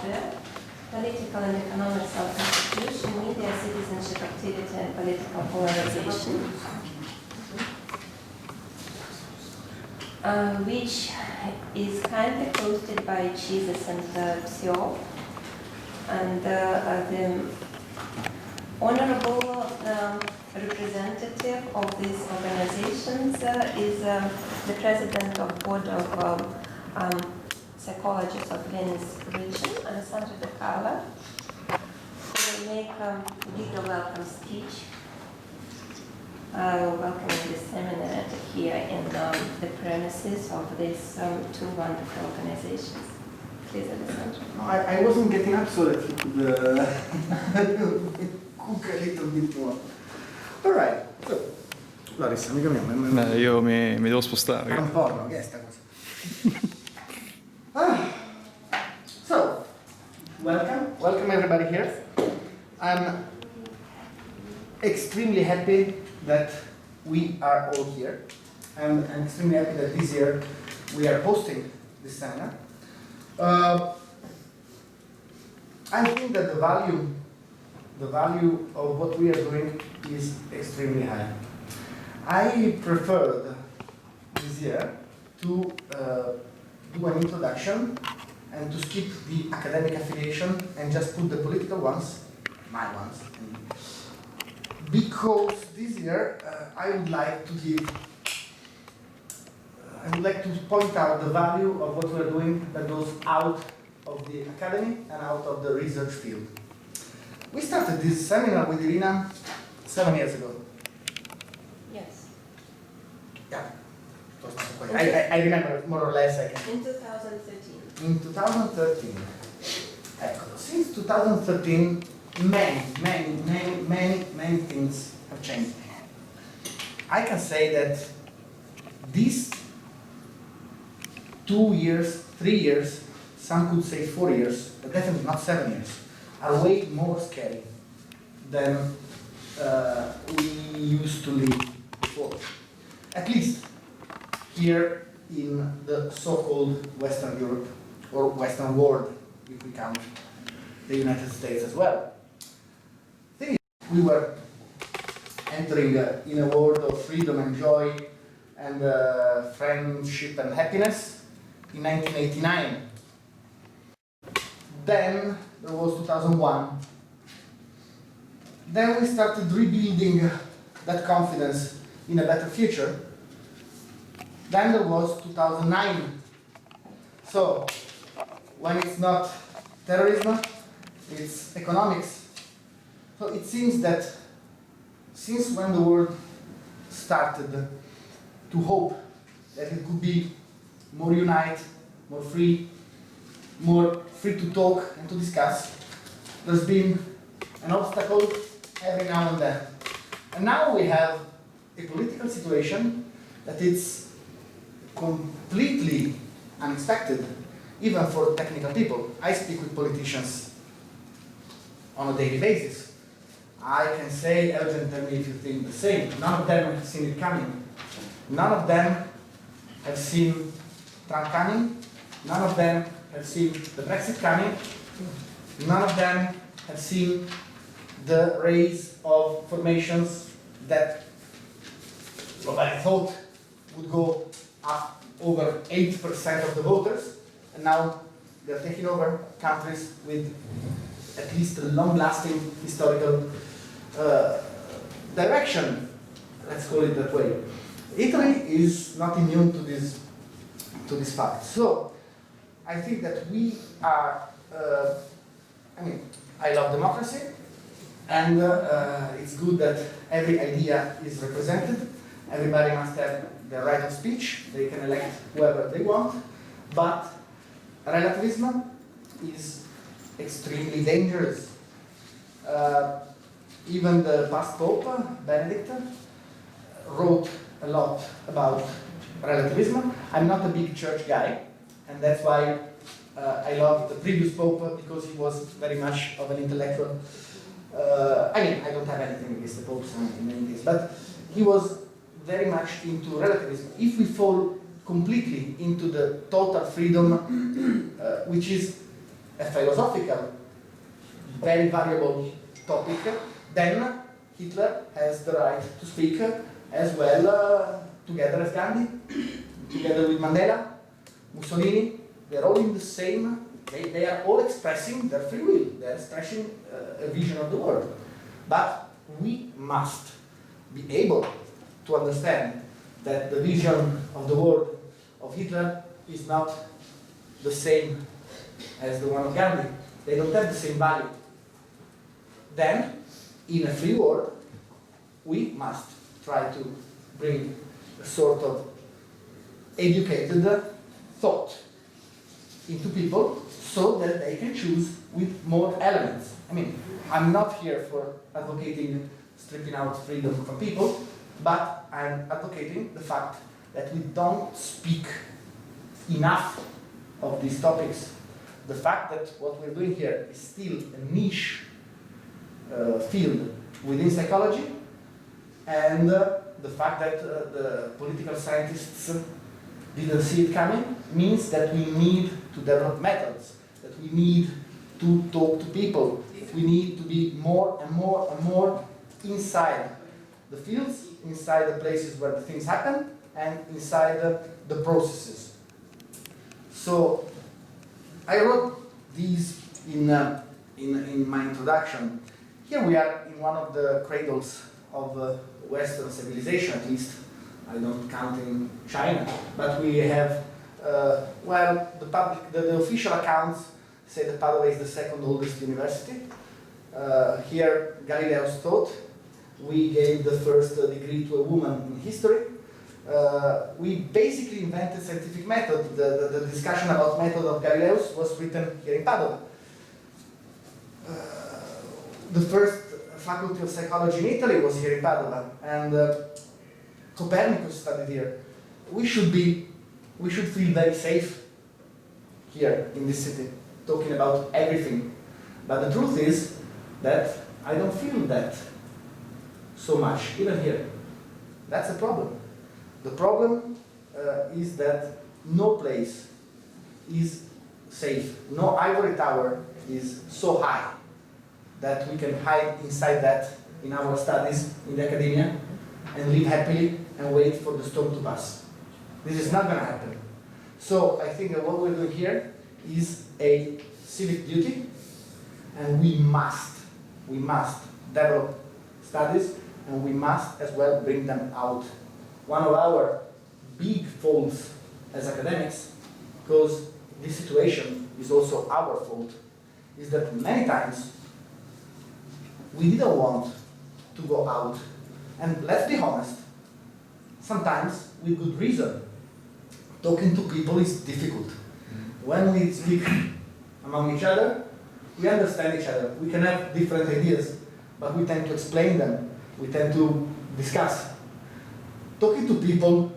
Algeria, political and economic self-constitution, media, citizenship activity, and political polarization, which is kindly hosted by Jesus and Psio. And the honorable representative of these organizations is the president of board of psychologists of Venice region, Alessandro De Cala, who will make a legal welcome speech. Welcoming this seminar here in the premises of these two wonderful organizations. Please, Alessandro. No, I wasn't getting up so that you could cook a little bit more. All right. So, Larissa, amica mia. Io mi devo spostare. È un porno, che è sta cosa? So, welcome everybody here. I'm extremely happy that we are all here. And I'm extremely happy that this year we are hosting this seminar. I think that the value of what we are doing is extremely high. I preferred this year to do an introduction and to skip the academic affiliation and just put the political ones, my ones, because this year I would like to point out the value of what we're doing that goes out of the academy and out of the research field. We started this seminar with Irina 7 years ago. Yes. Yeah. I remember more or less. In 2013. In 2013. Since 2013, many things have changed. I can say that these 2 years, 3 years, some could say 4 years, but definitely not 7 years, are way more scary than we used to live before. At least here in the so-called Western Europe, or Western world, if we count the United States as well. The thing is, we were entering in a world of freedom and joy and friendship and happiness in 1989. Then there was 2001. Then we started rebuilding that confidence in a better future. Then there was 2009. So when it's not terrorism, it's economics. So it seems that since when the world started to hope that it could be more united, more free to talk and to discuss, there's been an obstacle every now and then. And now we have a political situation that is completely unexpected, even for technical people. I speak with politicians on a daily basis. I can say, Elgin, tell me if you think the same. None of them have seen it coming. None of them have seen Trump coming. None of them have seen the Brexit coming. None of them have seen the rise of formations that I thought would go up over 80% of the voters, and now they're taking over countries with at least a long-lasting historical direction, let's call it that way. Italy is not immune to this fact. So I think that we are, I love democracy, and it's good that every idea is represented. Everybody must have the right of speech. They can elect whoever they want. But relativism is extremely dangerous. Even the past Pope, Benedict, wrote a lot about relativism. I'm not a big church guy, and that's why I love the previous Pope, because he was very much of an intellectual. I don't have anything against the popes in any case, but he was very much into relativism. If we fall completely into the total freedom, which is a philosophical, very valuable topic, then Hitler has the right to speak as well, together as Gandhi, together with Mandela, Mussolini. They're all in the same, they are all expressing their free will, they're expressing a vision of the world. But we must be able to understand that the vision of the world of Hitler is not the same as the one of Gandhi. They don't have the same value. Then, in a free world, we must try to bring a sort of educated thought into people so that they can choose with more elements. I mean, I'm not here for advocating stripping out freedom from people, but I'm advocating the fact that we don't speak enough of these topics. The fact that what we're doing here is still a niche field within psychology, and the fact that the political scientists didn't see it coming means that we need to develop methods, that we need to talk to people, that we need to be more and more and more inside the fields, inside the places where the things happen, and inside the processes. So I wrote these in my introduction. Here we are in one of the cradles of Western civilization, at least. I don't count in China, but we have, well, the official accounts say that Padua is the second oldest university. Here, Galileo's thought. We gave the first degree to a woman in history. We basically invented scientific method. The discussion about method of Galileo's was written here in Padua. The first faculty of psychology in Italy was here in Padua, and Copernicus studied here. We should feel very safe here in this city, talking about everything. But the truth is that I don't feel that so much, even here. That's a problem. The problem is that no place is safe. No ivory tower is so high that we can hide inside that in our studies in the academia and live happily and wait for the storm to pass. This is not going to happen. So I think that what we're doing here is a civic duty, and we must develop studies, and we must as well bring them out. One of our big faults as academics, because this situation is also our fault, is that many times we didn't want to go out. And let's be honest, sometimes with good reason. Talking to people is difficult. When we speak among each other, we understand each other. We can have different ideas, but we tend to explain them. We tend to discuss. Talking to people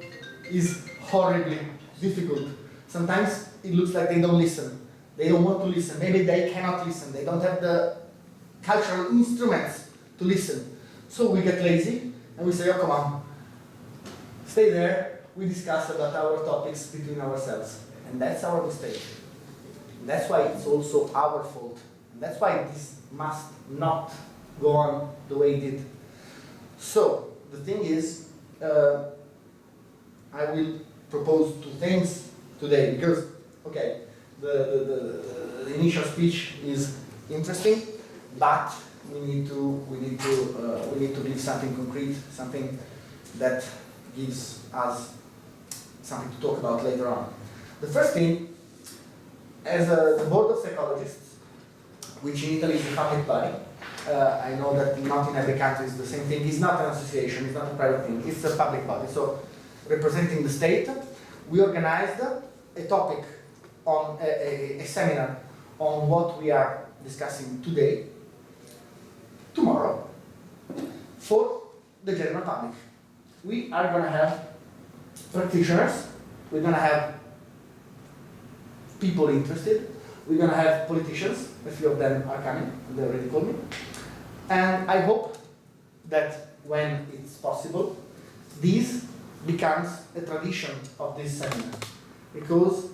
is horribly difficult. Sometimes it looks like they don't listen. They don't want to listen. Maybe they cannot listen. They don't have the cultural instruments to listen. So we get lazy and we say, oh, come on, stay there. We discuss about our topics between ourselves. And that's our mistake. That's why it's also our fault. And that's why this must not go on the way it did. So the thing is, I will propose two things today because, okay, the initial speech is interesting, but we need to give something concrete, something that gives us something to talk about later on. The first thing, as the board of psychologists, which in Italy is a public body, I know that not in every country is the same thing. It's not an association, it's not a private thing, it's a public body. So, representing the state, we organized a topic on a seminar on what we are discussing today, tomorrow, for the general public. We are going to have practitioners, we're going to have people interested, we're going to have politicians, a few of them are coming, they already told me. And I hope that when it's possible, this becomes a tradition of this seminar. Because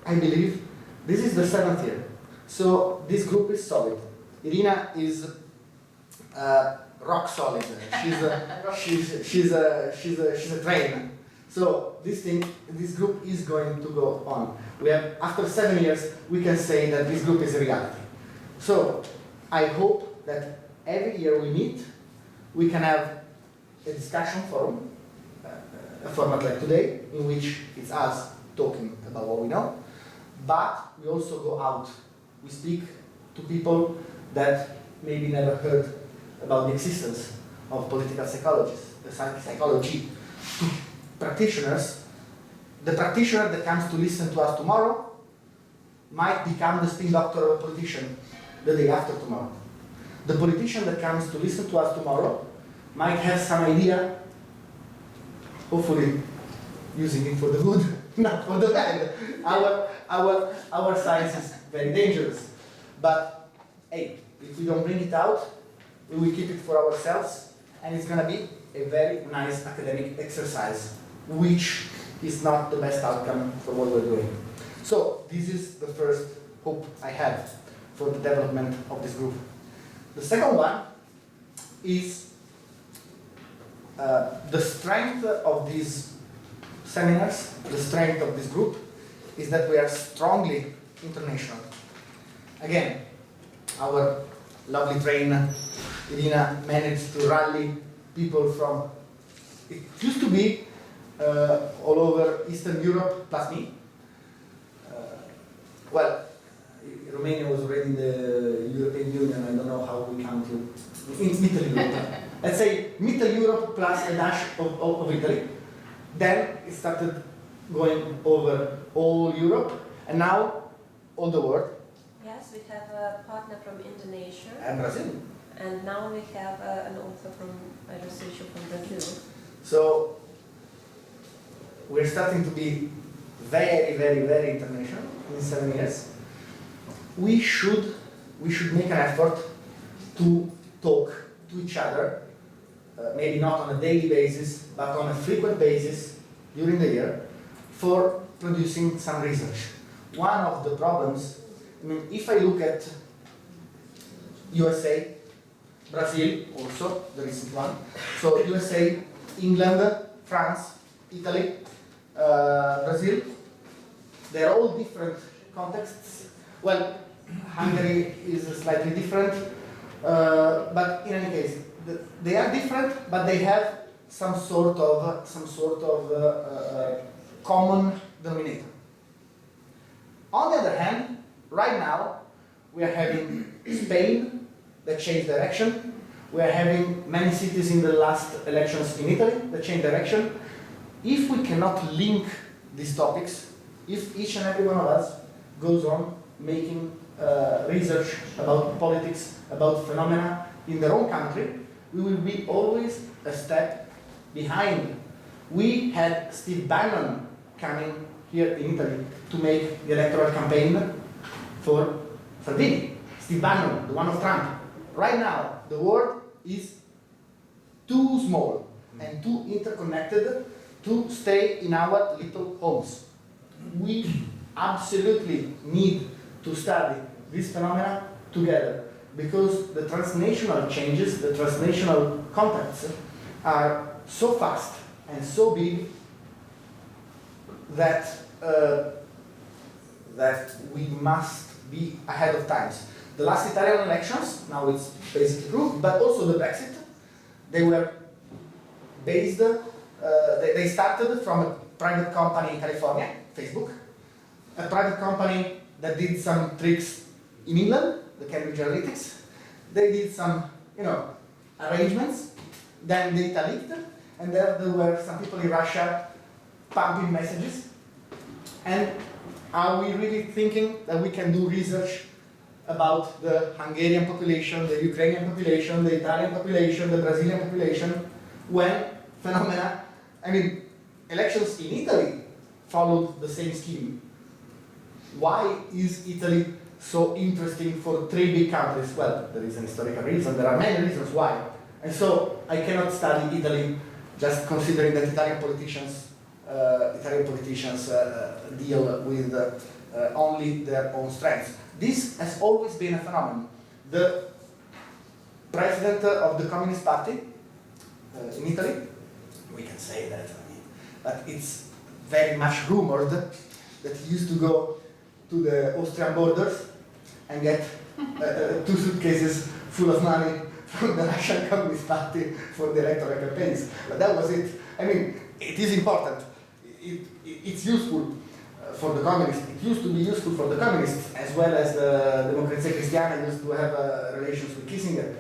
I believe this is the 7th year. So this group is solid. Irina is rock solid. She's a train. So this group is going to go on. We have, after 7 years, we can say that this group is a reality. So I hope that every year we meet, we can have a discussion forum, a format like today, in which it's us talking about what we know, but we also go out. We speak to people that maybe never heard about the existence of political psychology, to practitioners. The practitioner that comes to listen to us tomorrow might become the spin doctor of a politician the day after tomorrow. The politician that comes to listen to us tomorrow might have some idea, hopefully using it for the good, not for the bad. Our science is very dangerous. But hey, if we don't bring it out, we will keep it for ourselves, and it's going to be a very nice academic exercise, which is not the best outcome for what we're doing. So this is the first hope I have for the development of this group. The second one is the strength of these seminars, the strength of this group, is that we are strongly international. Again, our lovely trainer, Irina, managed to rally people from, it used to be all over Eastern Europe, plus me. Well, Romania was already in the European Union, I don't know how we count you. In Middle Europe. Let's say Middle Europe plus a dash of Italy. Then it started going over all Europe, and now all the world. Yes, we have a partner from Indonesia. And Brazil. And now we have an author from researcher from Brazil. So we're starting to be very, very, very international in 7 years. We should make an effort to talk to each other, maybe not on a daily basis, but on a frequent basis during the year, for producing some research. One of the problems, I mean, if I look at USA, Brazil also, the recent one, so USA, England, France, Italy, Brazil, they're all different contexts. Well, Hungary is slightly different, but in any case, they are different, but they have some sort of common denominator. On the other hand, right now we are having Spain that changed direction. We are having many cities in the last elections in Italy that changed direction. If we cannot link these topics, if each and every one of us goes on making research about politics, about phenomena in their own country, we will be always a step behind. We had Steve Bannon coming here in Italy to make the electoral campaign for Salvini. Steve Bannon, the one of Trump. Right now, the world is too small and too interconnected to stay in our little homes. We absolutely need to study this phenomena together, because the transnational changes, the transnational contacts are so fast and so big that that we must be ahead of times. The last Italian elections, now it's basically proved, but also the Brexit, they were based, they started from a private company in California, Facebook, a private company that did some tricks in England, the Cambridge Analytics. They did some, arrangements. Then data leaked, and there were some people in Russia pumping messages. And are we really thinking that we can do research about the Hungarian population, the Ukrainian population, the Italian population, the Brazilian population, when phenomena, elections in Italy followed the same scheme? Why is Italy so interesting for three big countries? Well, there is an historical reason, there are many reasons why. And so I cannot study Italy just considering that Italian politicians deal with only their own strengths. This has always been a phenomenon. The president of the Communist Party in Italy, we can say that, but it's very much rumored that he used to go to the Austrian borders and get 2 suitcases full of money from the Russian Communist Party for the electoral campaigns. But that was it. I mean, it is important. It's useful for the communists. It used to be useful for the communists, as well as the Democrazia Cristiana used to have relations with Kissinger.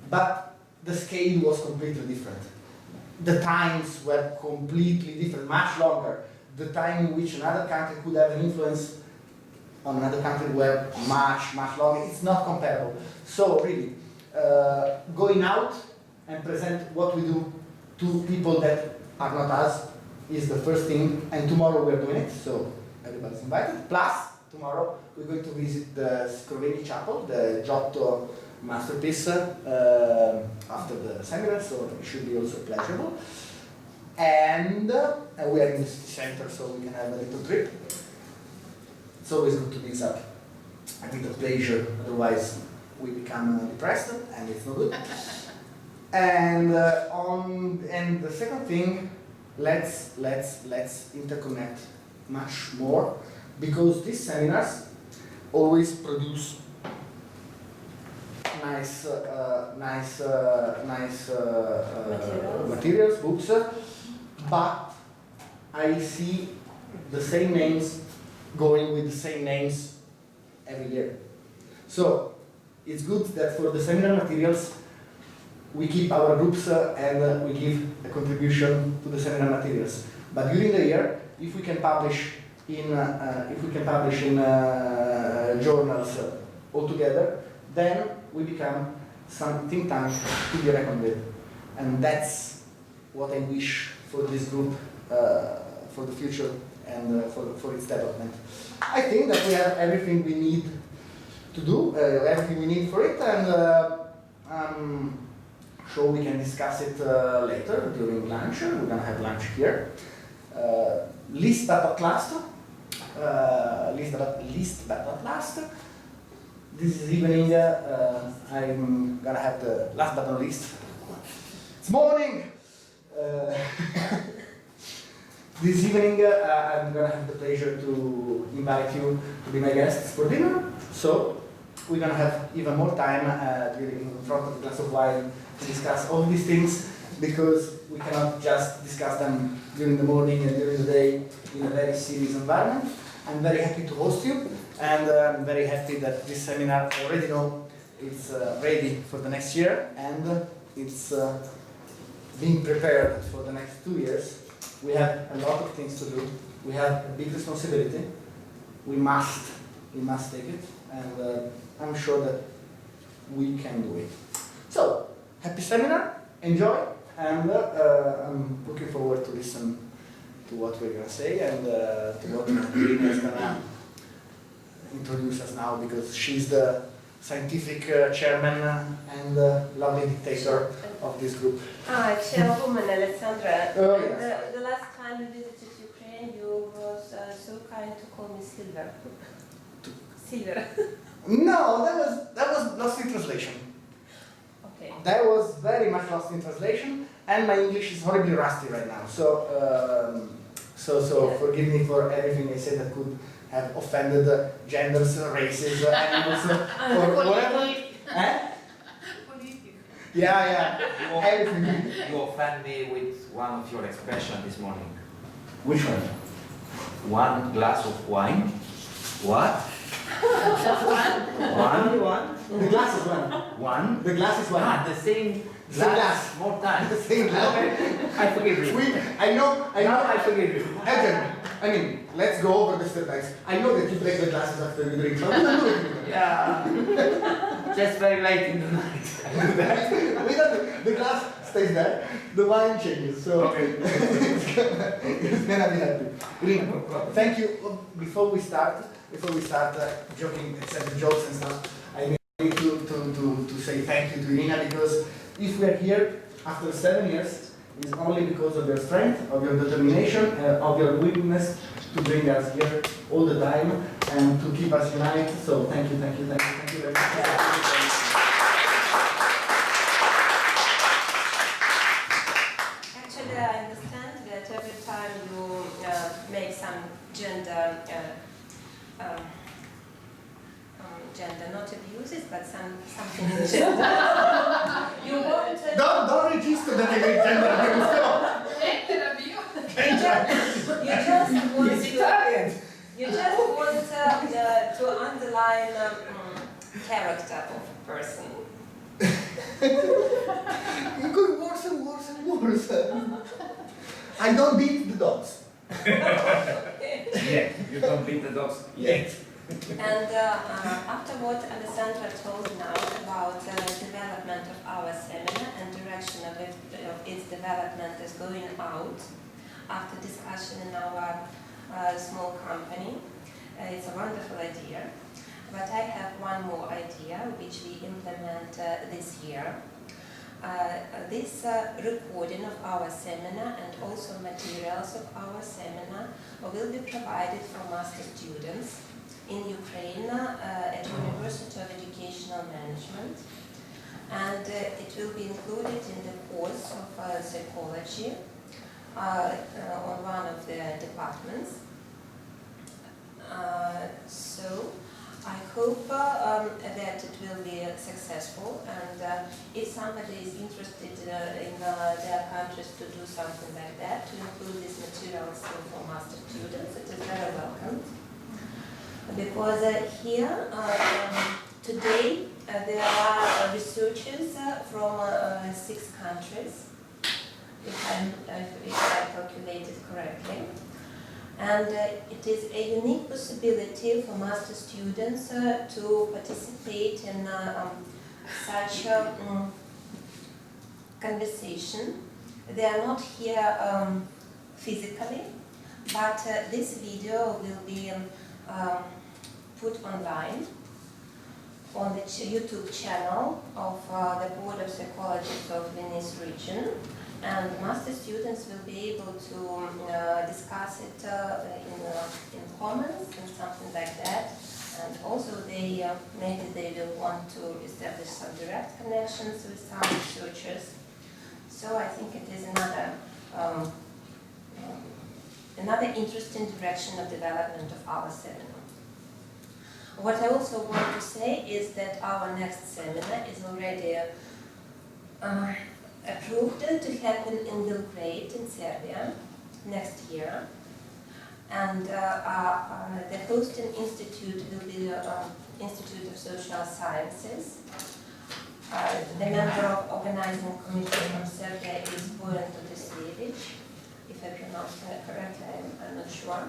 But the scale was completely different. The times were completely different, much longer. The time in which another country could have an influence on another country were much, much longer. It's not comparable. So really, going out and present what we do to people that are not us is the first thing, and tomorrow we're doing it, so everybody's invited. Plus, tomorrow we're going to visit the Scrovegni Chapel, the Giotto masterpiece, after the seminar, so it should be also pleasurable. And we are in the city center, so we can have a little trip. It's always good to mix up a bit of pleasure, otherwise we become depressed, and it's no good. And and the second thing, let's interconnect much more, because these seminars always produce nice materials, books, but I see the same names going with the same names every year. So it's good that for the seminar materials we keep our groups and we give a contribution to the seminar materials. But during the year, if we can publish in journals all together, then we become some think tank to be reckoned with, and that's what I wish for this group for the future and for its development. I think that we have everything we need to do, everything we need for it, and I'm sure we can discuss it later during lunch. We're going to have lunch here. Least but not last, this evening I'm going to have the last but not least. It's morning! This evening I'm going to have the pleasure to invite you to be my guests for dinner. So we're going to have even more time in front of a glass of wine to discuss all these things, because we cannot just discuss them during the morning and during the day in a very serious environment. I'm very happy to host you, and I'm very happy that this seminar, I already know, is ready for the next year, and it's being prepared for the next 2 years. We have a lot of things to do. We have a big responsibility. We must take it, and I'm sure that we can do it. So, happy seminar, enjoy, and I'm looking forward to listen to what we're going to say and to what Irina is going to introduce us now, because she's the scientific chairman and lovely dictator of this group. Chairwoman Alessandra. Oh, yes. The last time you visited Ukraine, you was so kind to call me Silver. Silver. No, that was lost in translation. Okay. That was very much lost in translation, and my English is horribly rusty right now. So, Yeah. forgive me for everything I said that could have offended genders, races, animals, or whatever. Eh? Yeah, everything. You offend me with one of your expressions this morning. Which one? One glass of wine. What? One? The glass is one. One? The glass is one. Ah, the same Same glass. More time. The same glass. I forgive you. I know. Now I forgive you. Evan, I mean, let's go over the steps. I know that you break the glasses after you drink, so we don't do it anymore. Yeah. Just very late in the night. We don't do, the glass stays there, the wine changes, so Okay. it's gonna be happy. Irina, thank you. Before we start joking, except the jokes and stuff, I need to say thank you to Irina, because if we are here after 7 years, is only because of your strength, of your determination, of your willingness to bring us here all the time and to keep us united. So thank you, thank you, thank you, thank you very much. Actually, I understand that every time you make some gender not abuses, but something in gender. You want to... Don't register that against gender abuse. You just want to underline character of a person. It could worse and worse and worse. I don't beat the dogs. Yeah, you don't beat the dogs yet. And after what Alessandra told now about the development of our seminar and direction of its development is going out after discussion in our small company, it's a wonderful idea. But I have one more idea which we implement this year. This recording of our seminar and also materials of our seminar will be provided for master students in Ukraine at University of Educational Management, and it will be included in the course of psychology on one of the departments. So I hope that it will be successful, and if somebody is interested in their countries to do something like that, to include these materials for master students, it is very welcome. Because here, today, there are researchers from 6 countries, if I calculated correctly. And it is a unique possibility for master students to participate in such a conversation. They are not here physically, but this video will be put online on the YouTube channel of the Board of Psychologists of Venice region, and master students will be able to discuss it in comments and something like that. And also maybe they will want to establish some direct connections with some researchers. So I think it is another interesting direction of development of our seminar. What I also want to say is that our next seminar is already approved to happen in Belgrade in Serbia next year. And the hosting institute will be the Institute of Social Sciences. The member of organizing committee from Serbia is Bojan Todosijevic, if I pronounced that correctly, I'm not sure.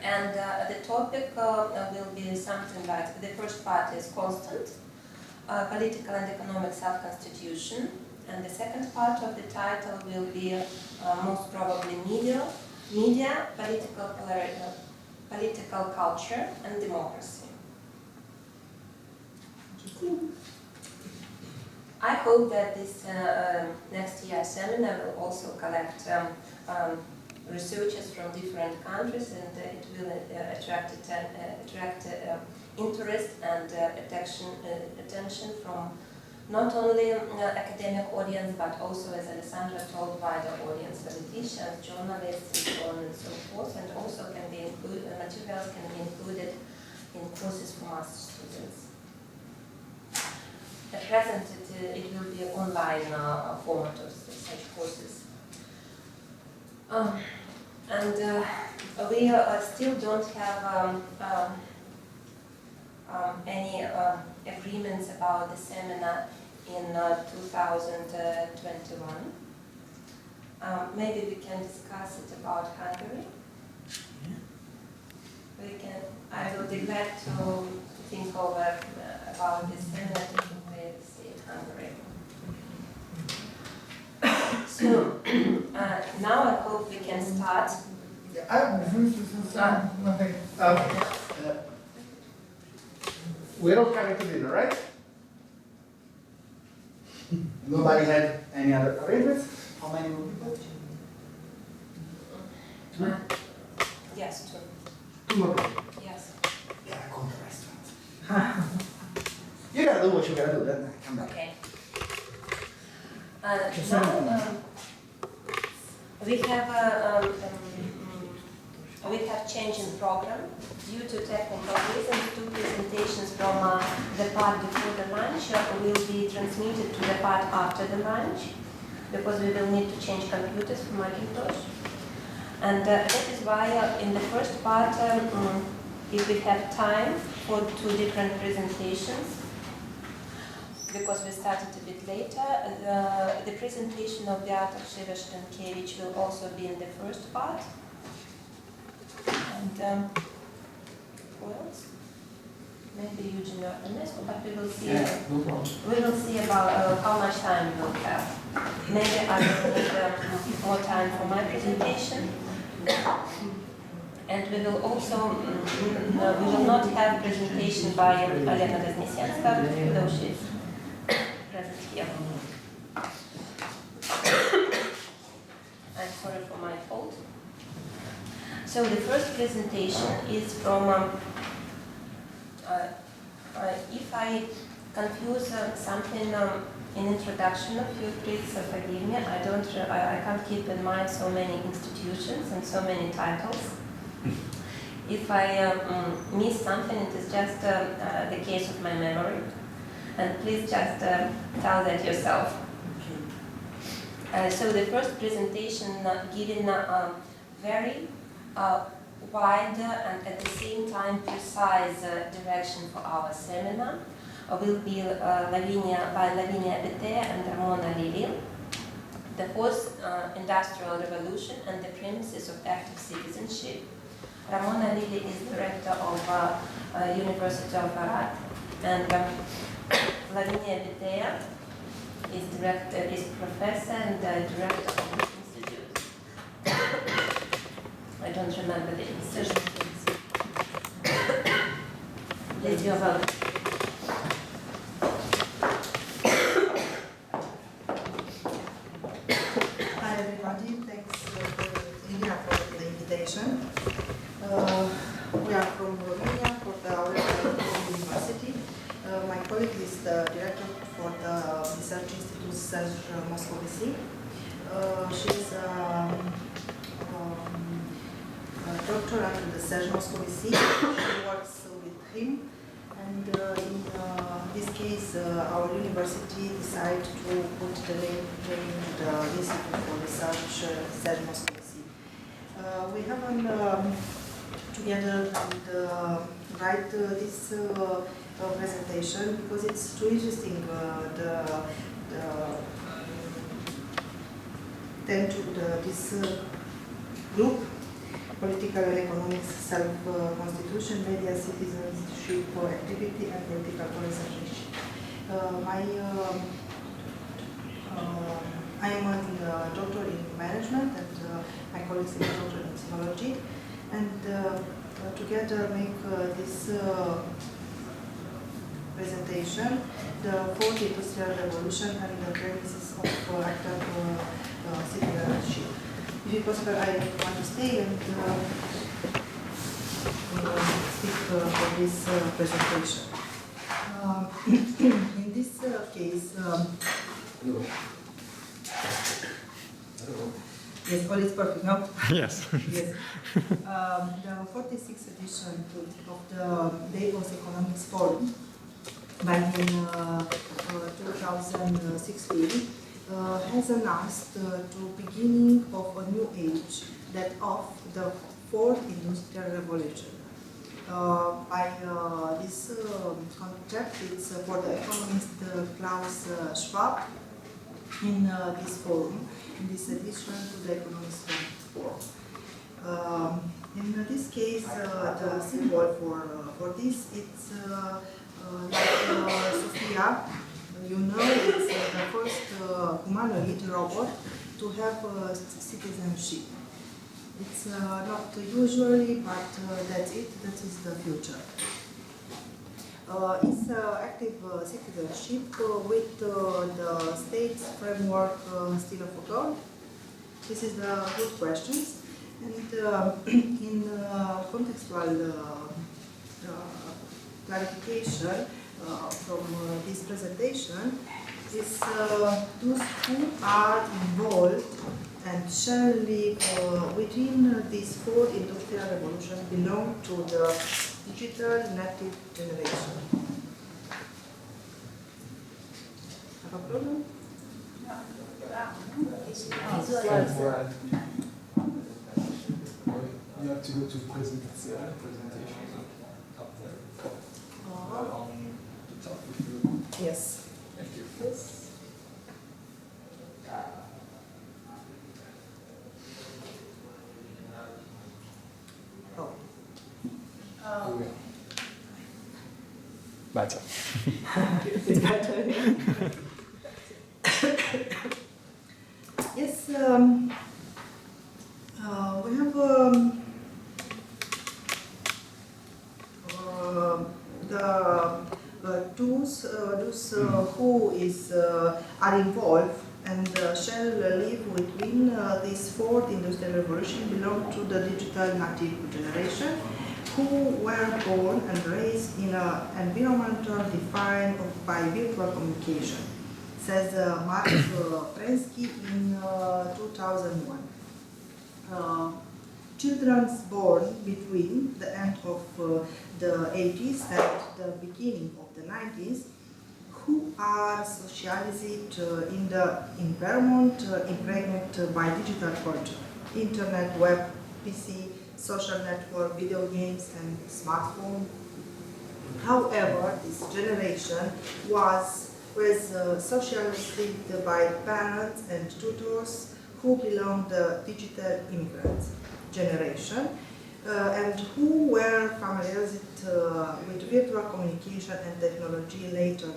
And the topic will be something like, the first part is constant, political and economic self-constitution, and the second part of the title will be most probably media, political culture and democracy. I hope that this next year's seminar will also collect researchers from different countries, and it will attract interest and attention from not only academic audience, but also, as Alessandra told, wider audience, politicians, journalists, and so on and so forth, and also can be materials can be included in courses for master students. At present, it will be an online format of such courses. And we still don't have any agreements about the seminar in 2021. Maybe we can discuss it about Hungary. I will be glad to think over about this seminar with Hungary. So now I hope we can start. We're all coming to dinner, right? Nobody had any other arrangements? How How many will be voted? Yes, two. Two more people. Yes. Yeah, I come to the restaurant. You gotta do what you gotta do, then come back. Okay. Now we have change in program due to technical reasons. Two presentations from the part before the lunch will be transmitted to the part after the lunch because we will need to change computers for Macintosh. And that is why in the first part, if we have time for two different presentations, because we started a bit later, the presentation of the art of Shevashtankevich will also be in the first part. And what else? Maybe Eugene or Ernesto, but we will see. Yeah, no problem. We will see about how much time we will have. Maybe I will need more time for my presentation. And we will also, we will not have presentation by Elena Vesnesyanska, though she is present here. I'm sorry for my fault. So the first presentation is from, if I confuse something in introduction of you, please forgive me. I can't keep in mind so many institutions and so many titles. If I miss something, it is just the case of my memory. And please just tell that yourself. So the first presentation giving a very wide and at the same time precise direction for our seminar will be by Lavinia Betea and Ramona Lili, the fourth industrial revolution and the premises of active citizenship. Ramona Lili is director of University of Arad, and Lavinia Betea is professor and director of the institute. I don't remember the institution. Please, you're welcome. Hi everybody, thanks Ilya for the invitation. We are from Romania, for the University. My colleague is the director for the Research Institute Serge Moscovici. She's a doctor under the Serge Moscovici. She works with him, and in this case, our university decided to put the name in the Institute for Research Serge Moscovici. We have together to write this presentation because it's too interesting. This group, political and economics, self-constitution, media, citizenship, activity, and political polarization. I am a doctor in management, and my colleagues are a doctor in psychology, and together make this presentation, the fourth industrial revolution and the premises of active citizenship. If it's possible, I want to stay and speak for this presentation. In this case, yes, all is perfect, no? Yes. Yes. The 46th edition of the Davos Economics Forum back in 2016 has announced the beginning of a new age, that of the fourth industrial revolution. By this concept, it's for the economist Klaus Schwab in this forum, in this edition to the Economics Forum. In this case, the symbol for this, it's like Sophia. You know, it's the first humanoid robot to have citizenship. It's not usually, but that's it. That is the future. It's active citizenship with the state's framework still forgot, This is the good questions. And in contextual clarification from this presentation is those who are involved and shall live within this fourth industrial revolution belong to the digital native generation. Have a problem? You have to go to presentation up there. On the top if you. Yes. Thank you. Yes. Oh, yeah. Better. It's better. Yes, we have those who are involved and shall live within this fourth industrial revolution belong to the digital native generation, who were born and raised in an environment defined by virtual communication, says Mark Prensky in 2001. Children born between the end of the 80s and the beginning of the 90s, who are socialized in the environment impregnated by digital culture, internet, web, PC, social network, video games, and smartphone. However, this generation was socialized by parents and tutors who belong to the digital immigrant generation and who were familiarized with virtual communication and technology later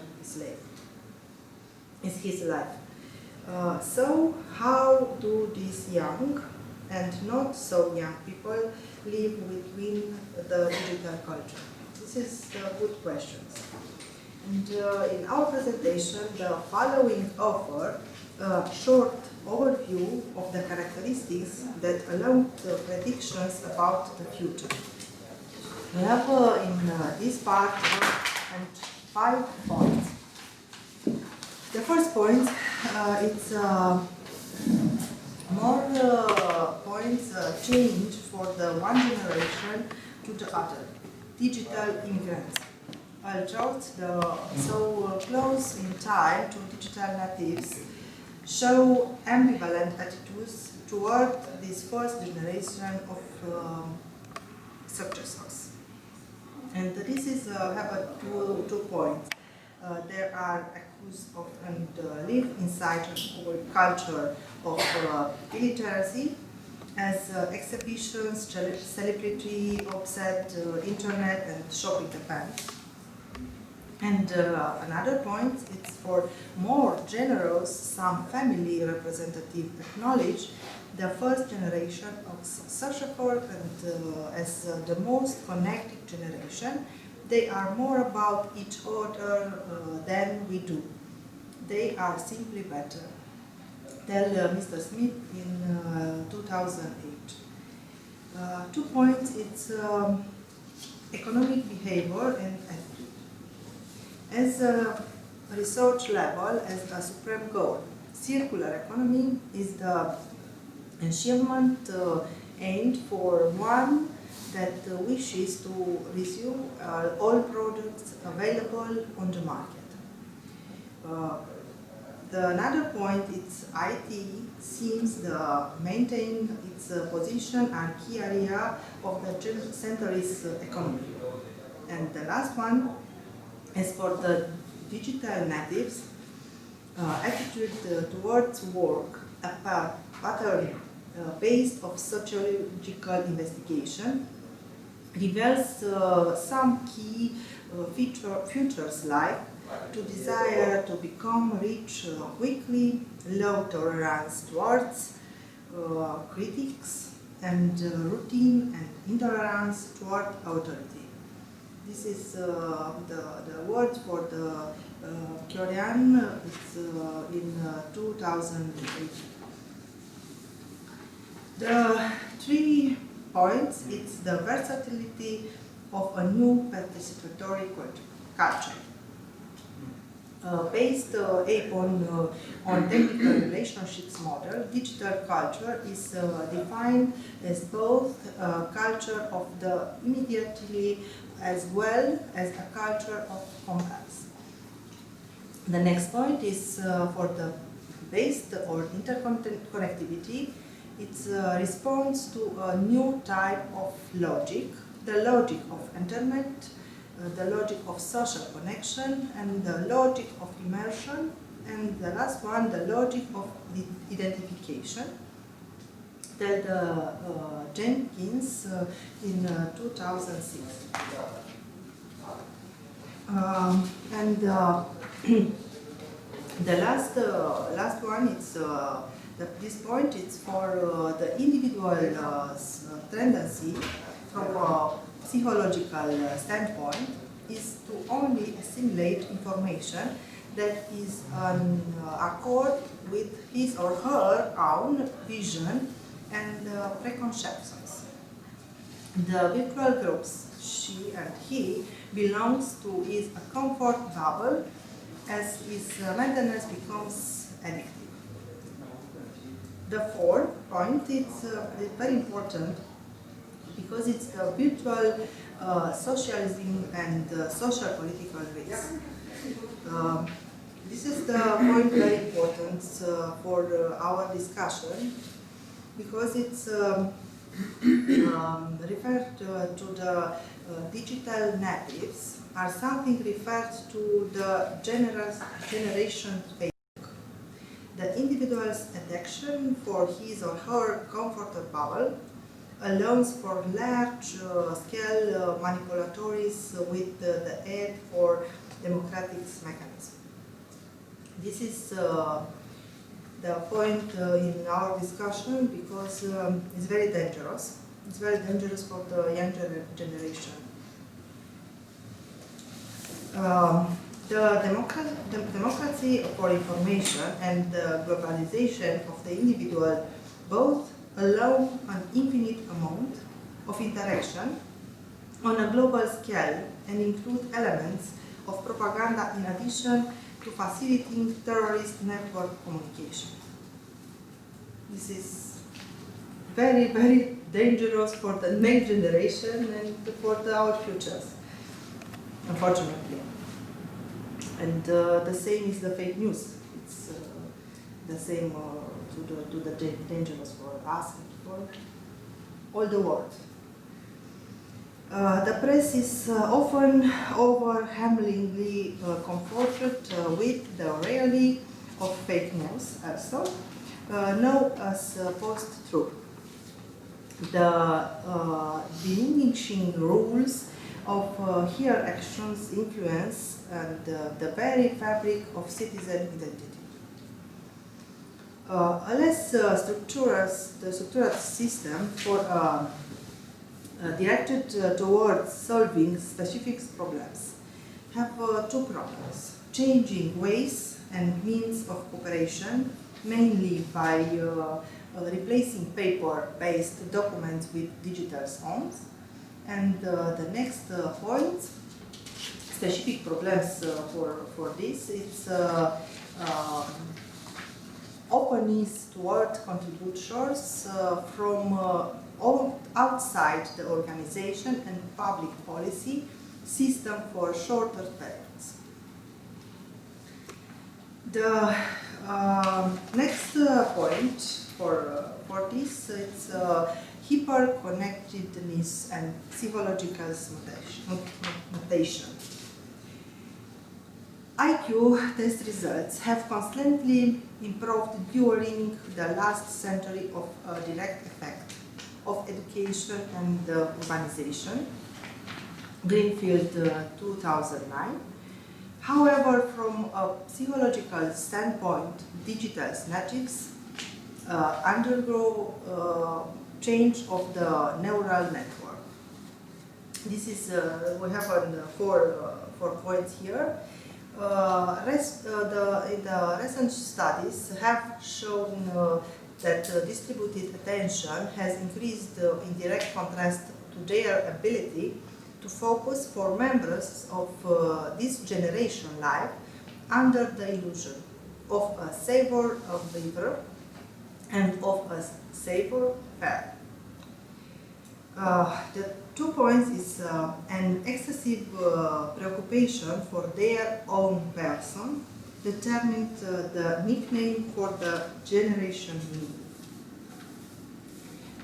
in his life. So how do these young and not so young people live within the digital culture? This is a good question. And in our presentation, the following offer a short overview of the characteristics that allow the predictions about the future. We have in this part 5 points. The first point, it's more points change for the one generation to the other. Digital immigrants. Although so close in time to digital natives, show ambivalent attitudes toward this first generation of successors. And this is have two points. They are accused of and live inside a culture of illiteracy, as exhibitions, celebrity, offset, internet, and shopping depends. And another point, it's for more generous, some family representative acknowledge the first generation of successor and as the most connected generation. They are more about each other than we do. They are simply better. Tell Mr. Smith in 2008. 2 points, it's economic behavior and attitude. As a research level, as a supreme goal, circular economy is the achievement aimed for one that wishes to resume all products available on the market. Another point is IT seems to maintain its position and key area of the centrist economy. And the last one is for the digital natives, attitude towards work, a pattern based of sociological investigation, reveals some key features like to desire to become rich quickly, low tolerance towards critics, and routine and intolerance toward authority. This is the word for the Korean. It's in 2008. The 3 points, it's the versatility of a new participatory culture. Based on technical relationships model, digital culture is defined as both a culture of the immediately as well as a culture of commons. The next point is for the based or intercontinent connectivity. It's a response to a new type of logic, the logic of internet, the logic of social connection, and the logic of immersion, and the last one, the logic of identification, that Jenkins in 2006. The last one, it's this point. It's for the individual tendency from a psychological standpoint is to only assimilate information that is on accord with his or her own vision and preconceptions. The virtual groups she and he belongs to is a comfort bubble as his maintenance becomes addictive. The fourth point is very important because it's the virtual socialism and social political risk. This is the point very important for our discussion because it's referred to the digital natives are something referred to the generation Facebook. The individual's addiction for his or her comfort bubble allows for large-scale manipulatories with the aid for democratic mechanism. This is the point in our discussion because it's very dangerous. It's very dangerous for the young generation. The democracy for information and the globalization of the individual both allow an infinite amount of interaction on a global scale and include elements of propaganda in addition to facilitating terrorist network communication. This is very, very dangerous for the next generation and for our futures, unfortunately. And the same is the fake news. It's the same to the dangerous for us and for all the world. The press is often overwhelmingly comforted with the reality of fake news, also known as post-truth. The diminishing rules of here actions influence and the very fabric of citizen identity. A less structured system for directed towards solving specific problems have 2 problems: changing ways and means of cooperation, mainly by replacing paper-based documents with digital forms. And the next point, specific problems for this, it's openness toward contributors from outside the organization and public policy system for shorter periods. The next point for this, it's hyper-connectedness and psychological mutation. IQ test results have constantly improved during the last century of direct effect of education and urbanization, Greenfield 2009. However, from a psychological standpoint, digital natives undergo change of the neural network. This is, we have four points here. The recent studies have shown that distributed attention has increased in direct contrast to their ability to focus for members of this generation life under the illusion of a safer vapor and of a safer path. The 2 points is an excessive preoccupation for their own person determined the nickname for the generation me,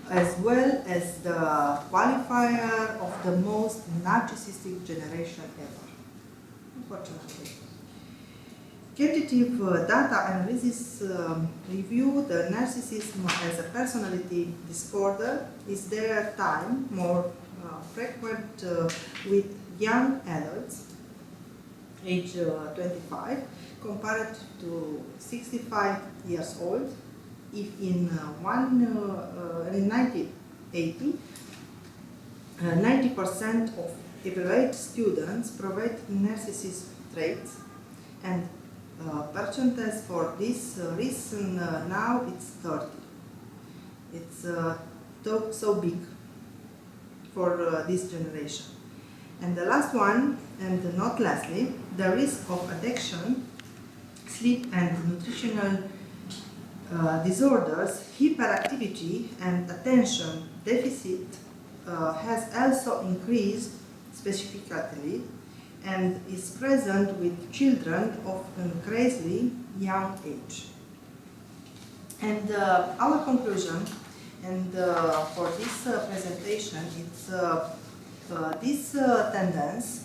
as well as the qualifier of the most narcissistic generation ever, unfortunately. Quantitative data analysis review the narcissism as a personality disorder is their time more frequent with young adults, age 25, compared to 65 years old. If in 1980, 90% of evaluated students provide narcissism traits, and percentage for this reason now it's 30. It's so big for this generation. And the last one, and not lastly, the risk of addiction, sleep and nutritional disorders, hyperactivity and attention deficit has also increased specifically and is present with children of crazily young age. And our conclusion, and for this presentation, it's this tendency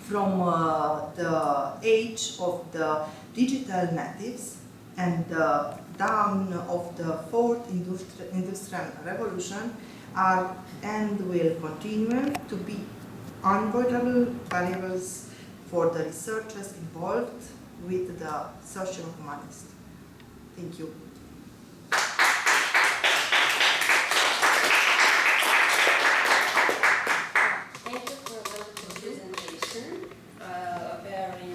from the age of the digital natives and down of the fourth industrial revolution are and will continue to be unavoidable variables for the researchers involved with the social humanists. Thank you. Thank you for a wonderful presentation, very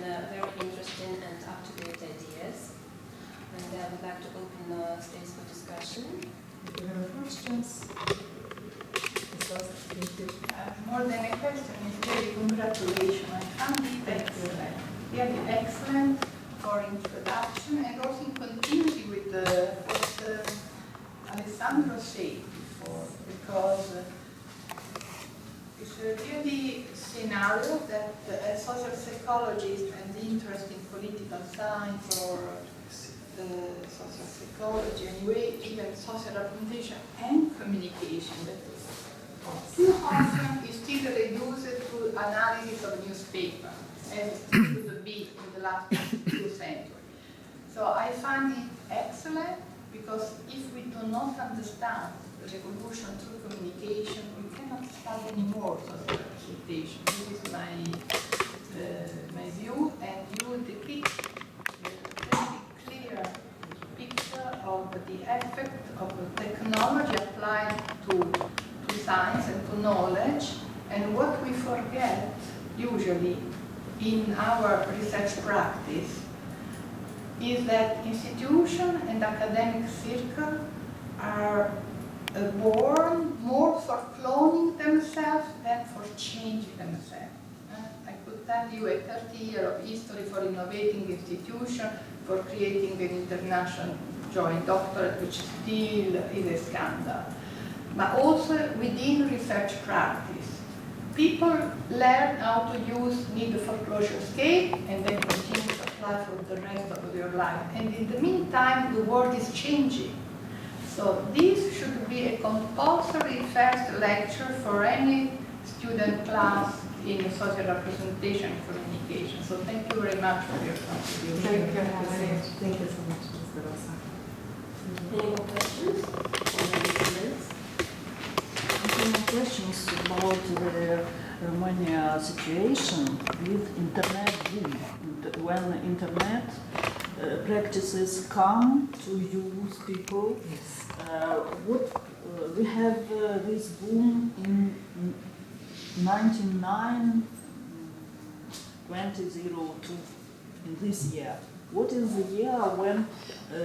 interesting and up-to-date ideas. And I would like to open the space for discussion. If you have questions. Thank you. More than a question, it's really congratulations. I found it excellent, really excellent for introduction and also in continuity with what Alessandro said before, because it's a really scenario that as social psychologists and interest in political science or social psychology, anyway, even social representation and communication, that too often is still reduced to analysis of newspaper, as it could be in the last 2 centuries. So I find it excellent because if we do not understand the revolution through communication, we cannot study anymore social representation. This is my view, and you depict a very clear picture of the effect of technology applied to science and to knowledge, and what we forget usually in our research practice is that institutions and academic circles are born more for cloning themselves than for changing themselves. I could tell you a 30-year of history for innovating institution, for creating an international joint doctorate, which still is a scandal. But also within research practice, people learn how to use need for closure scale and then continue to apply for the rest of their life. And in the meantime, the world is changing. So this should be a compulsory first lecture for any student class in social representation and communication. So thank you very much for your contribution. Thank you so much, Mr. Rosa. Any more questions? Any comments? My question is about the Romania situation with internet boom. When internet practices come to use people, we have this boom in 2002 in this year. what is the year when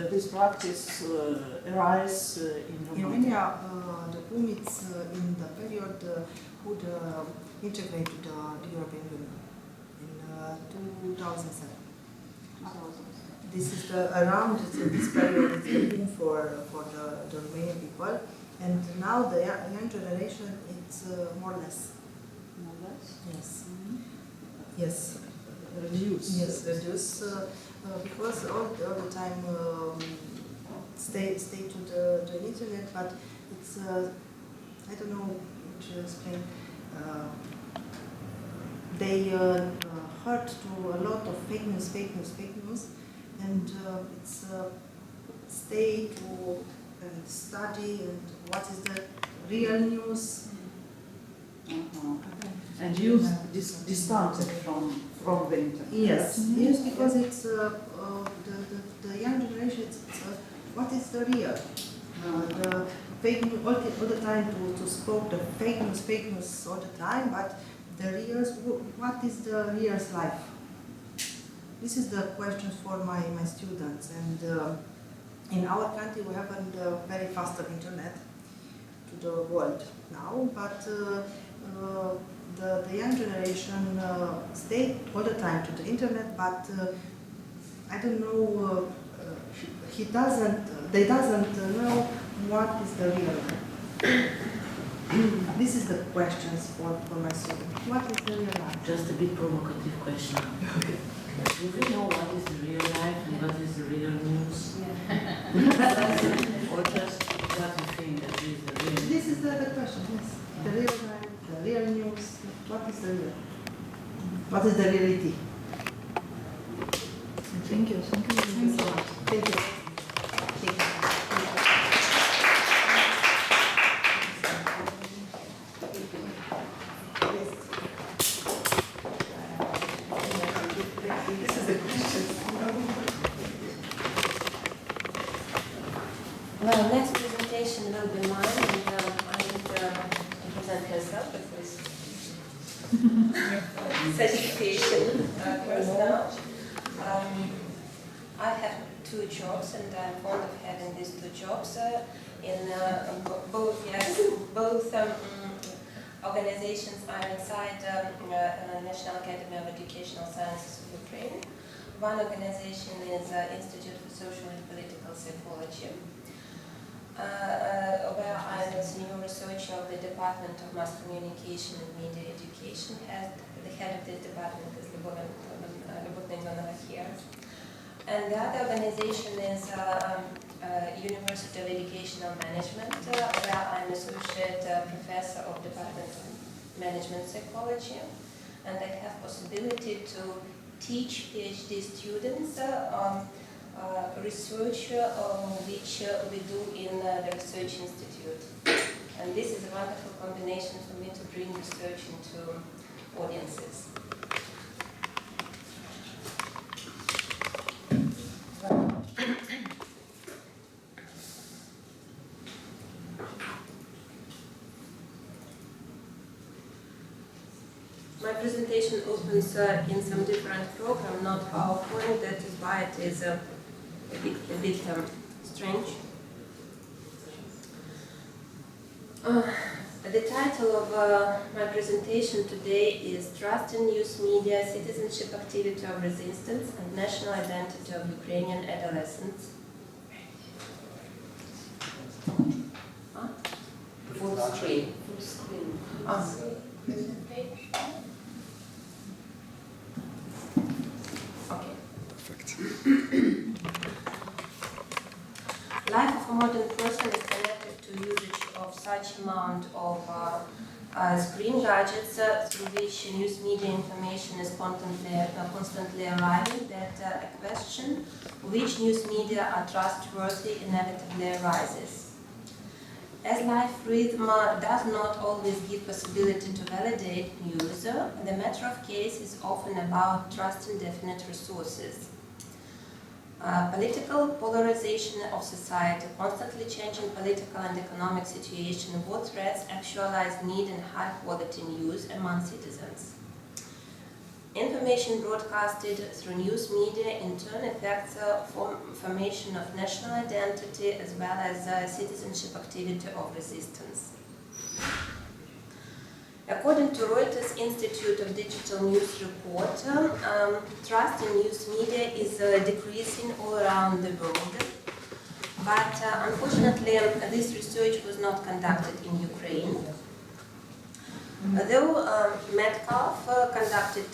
this practice arises in In Romania? Romania, the boom is in the period would integrate to the European Union in 2007. This is around this period is the boom for the Romanian people, and now the young generation it's more or less. More or less? Yes. Mhm. Yes. Reduce. Yes, reduce because all the time stay to the internet, but it's I don't know how to explain. They heard to a lot of fake news, and it's stay to and study and what is the real news. And you distanced from the internet? Yes, Mhm. yes, because it's the young generation. It's what is the real? The fake news all the time to spoke the fake news all the time, but the real, what is the real life? This is the question for my students, and in our country we have a very faster internet to the world now, but the young generation stay all the time to the internet, but I don't know. They doesn't know what is the real life. This is the questions for my students. What is the real life? Just a bit provocative question. Do we know what is the real life and what is the real news? Or just what you think that is the real news? This is the question, yes. The real life, the real news. What is the real? What is the reality? Thank you. Thank you. Thank you so much. Thank you. Thank you. This is the question. Well, next presentation will be mine, and I will present myself with this certification first now. I have 2 jobs, and I'm fond of having these 2 jobs in both organizations are inside National Academy of Educational Sciences of Ukraine. One organization is Institute for Social and Political Psychology, where I'm a senior researcher of the Department of Mass Communication and Media Education. The head of this department is Lyubovna here. And the other organization is University of Educational Management, where I'm associate professor of Department of Management Psychology, and I have possibility to teach PhD students research which we do in the Research Institute. And this is a wonderful combination for me to bring research into audiences. My presentation opens in some different program, not PowerPoint. That is why it is a bit strange. The title of my presentation today is Trust in News Media, Citizenship Activity of Resistance and National Identity of Ukrainian Adolescents. Full screen. Full screen. Okay. Perfect. Life of a modern person is connected to usage of such amount of screen gadgets through which news media information is constantly arriving that a question which news media are trustworthy inevitably arises. As life rhythm does not always give possibility to validate news, the matter of case is often about trusting definite resources. Political polarization of society, constantly changing political and economic situation, both threats actualize need in high-quality news among citizens. Information broadcasted through news media in turn affects formation of national identity as well as citizenship activity of resistance. According to Reuters Institute of Digital News report, trust in news media is decreasing all around the world. But unfortunately, this research was not conducted in Ukraine. Though Metcalf conducted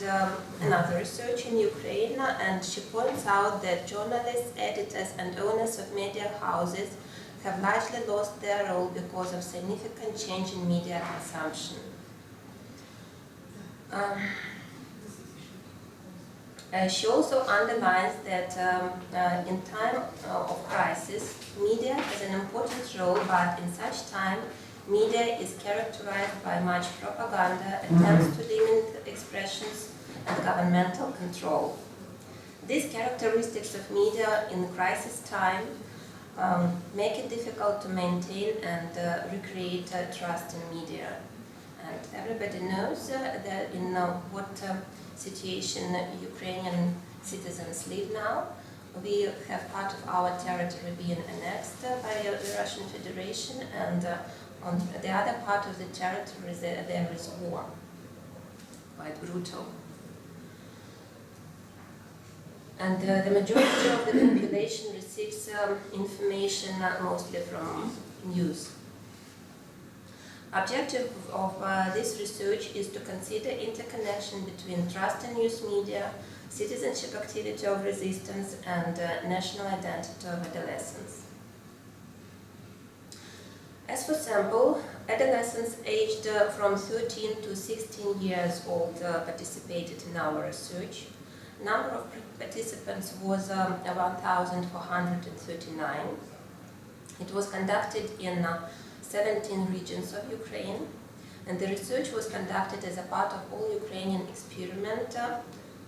another research in Ukraine, and she points out that journalists, editors, and owners of media houses have largely lost their role because of significant change in media consumption. She also underlines that in time of crisis, media has an important role, but in such time, media is characterized by much propaganda, attempts to limit expressions, and governmental control. These characteristics of media in crisis time make it difficult to maintain and recreate trust in media. And everybody knows that in what situation Ukrainian citizens live now. We have part of our territory being annexed by the Russian Federation, and on the other part of the territory there is war, quite brutal. And the majority of the population receives information mostly from news. Objective of this research is to consider interconnection between trust in news media, citizenship activity of resistance, and national identity of adolescents. As for sample, adolescents aged from 13 to 16 years old participated in our research. Number of participants was 1,439. It was conducted in 17 regions of Ukraine, and the research was conducted as a part of all Ukrainian experiment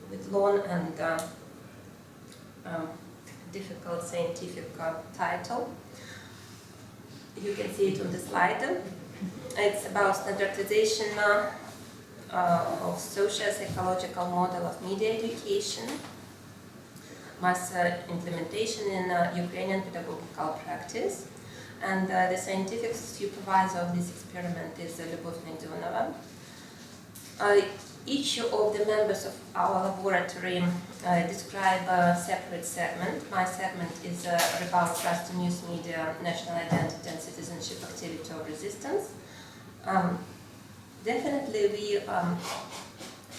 with long and difficult scientific title. You can see it on the slide. It's about standardization of social-psychological model of media education, mass implementation in Ukrainian pedagogical practice. And the scientific supervisor of this experiment is Lyubov Medionova. Each of the members of our laboratory describe a separate segment. My segment is about trust in news media, national identity, and citizenship activity of resistance. Definitely we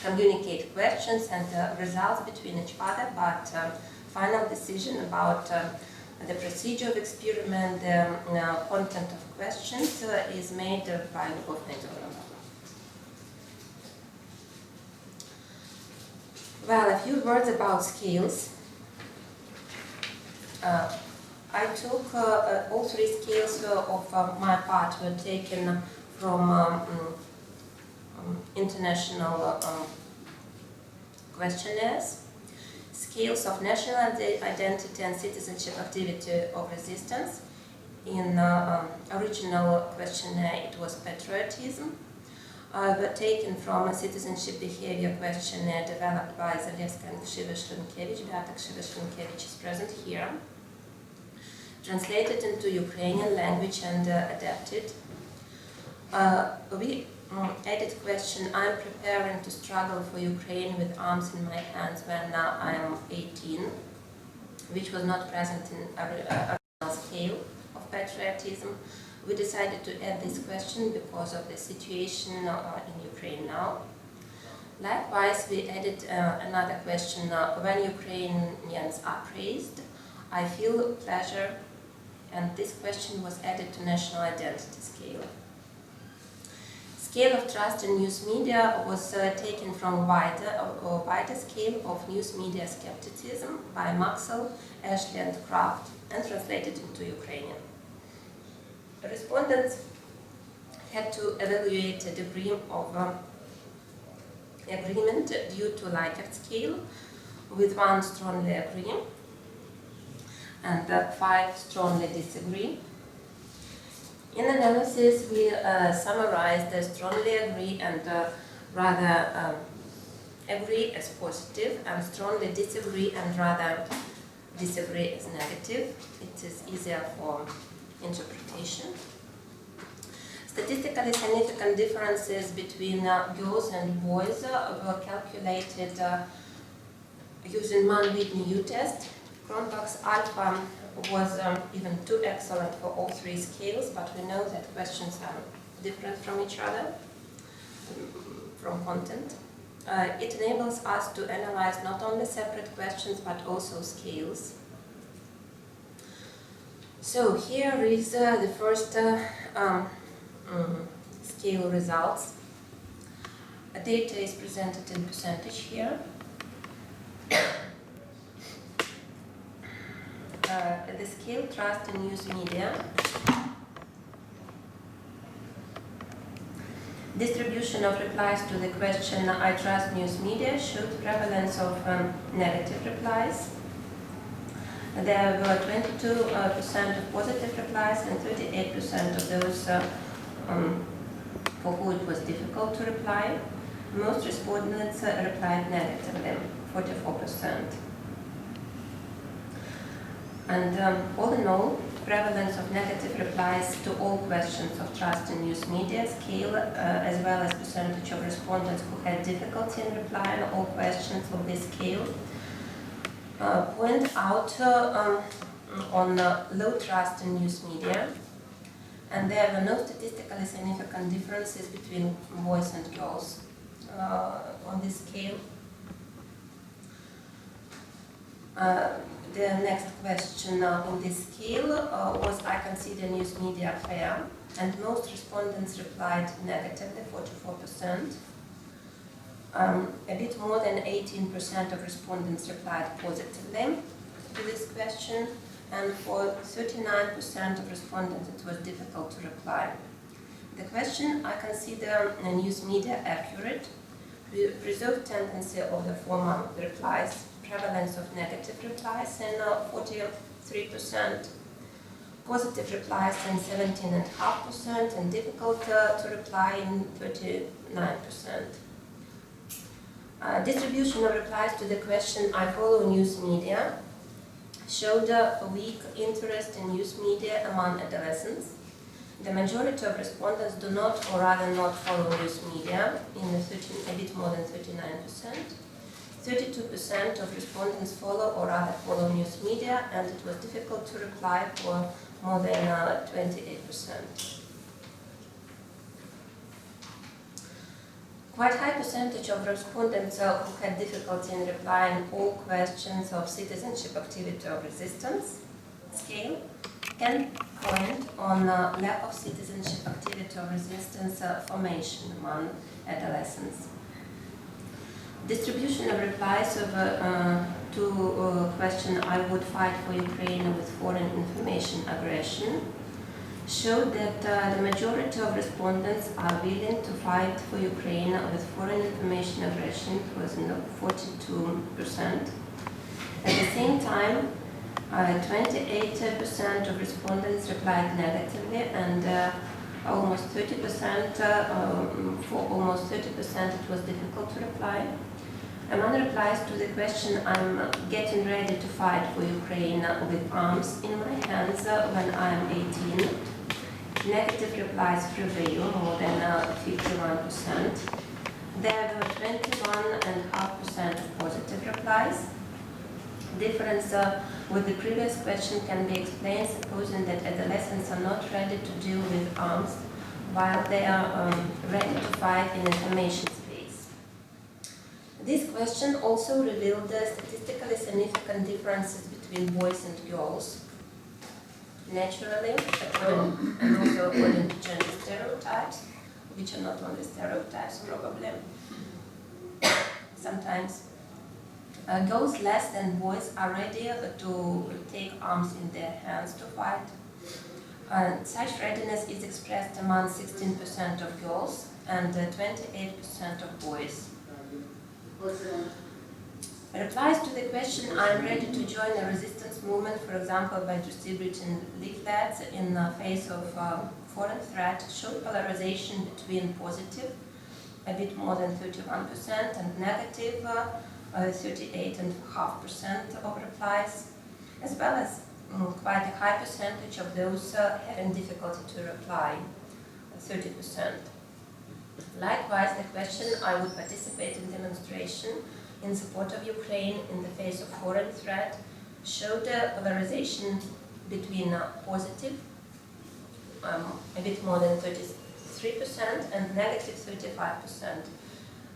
communicate questions and results between each other, but final decision about the procedure of experiment, the content of questions is made by Lyubov Medionova. Well, a few words about scales. I took all three scales of my part were taken from international questionnaires. Scales of national identity and citizenship activity of resistance. In original questionnaire, it was patriotism. Were taken from a citizenship behavior questionnaire developed by Zalewska and Krzywy-Szlinkewicz. Beata Krzywy-Szlinkewicz is present here. Translated into Ukrainian language and adapted. We added question, I'm preparing to struggle for Ukraine with arms in my hands when I am 18, which was not present in original scale of patriotism. We decided to add this question because of the situation in Ukraine now. Likewise, we added another question, when Ukrainians are praised, I feel pleasure, and this question was added to national identity scale. Scale of trust in news media was taken from wider scale of news media skepticism by Maxwell, Ashley, and Kraft, and translated into Ukrainian. Respondents had to evaluate a degree of agreement due to Likert scale, with 1 strongly agree and 5 strongly disagree. In analysis, we summarized the strongly agree and rather agree as positive and strongly disagree and rather disagree as negative. It is easier for interpretation. Statistically significant differences between girls and boys were calculated using Mann-Whitney U-test. Cronbach's alpha was even too excellent for all three scales, but we know that questions are different from each other, from content. It enables us to analyze not only separate questions but also scales. So here is the first scale results. Data is presented in percentage here. The scale trust in news media. Distribution of replies to the question I trust news media showed prevalence of negative replies. There were 22% of positive replies and 38% of those for who it was difficult to reply. Most respondents replied negatively, 44%. And all in all, prevalence of negative replies to all questions of trust in news media scale, as well as percentage of respondents who had difficulty in replying all questions of this scale, point out on low trust in news media, and there were no statistically significant differences between boys and girls on this scale. The next question in this scale was, I consider news media fair, and most respondents replied negatively, 44%. A bit more than 18% of respondents replied positively to this question, and for 39% of respondents it was difficult to reply. The question, I consider news media accurate, preserved tendency of the former replies, prevalence of negative replies in 43%, positive replies in 17.5%, and difficult to reply in 39%. Distribution of replies to the question I follow news media showed a weak interest in news media among adolescents. The majority of respondents do not, or rather not, follow news media, in a bit more than 39%. 32% of respondents follow or rather follow news media, and it was difficult to reply for more than 28%. Quite high percentage of respondents who had difficulty in replying all questions of citizenship activity or resistance scale can point on lack of citizenship activity or resistance formation among adolescents. Distribution of replies to question I would fight for Ukraine with foreign information aggression showed that the majority of respondents are willing to fight for Ukraine with foreign information aggression. It was 42%. At the same time, 28% of respondents replied negatively, and almost 30%, for almost 30% it was difficult to reply. Among replies to the question, I'm getting ready to fight for Ukraine with arms in my hands when I'm 18. Negative replies prevail, more than 51%. There were 21.5% of positive replies. Difference with the previous question can be explained supposing that adolescents are not ready to deal with arms while they are ready to fight in information space. This question also revealed the statistically significant differences between boys and girls. Naturally, and also according to gender stereotypes, which are not only stereotypes, probably. Sometimes girls less than boys are ready to take arms in their hands to fight. Such readiness is expressed among 16% of girls and 28% of boys. Replies to the question, I'm ready to join a resistance movement, for example, by distributing leaflets in the face of foreign threat, showed polarization between positive a bit more than 31%, and negative 38.5% of replies, as well as quite a high percentage of those having difficulty to reply, 30%. Likewise, the question, I would participate in demonstration in support of Ukraine in the face of foreign threat, showed a polarization between positive, a bit more than 33%, and negative 35%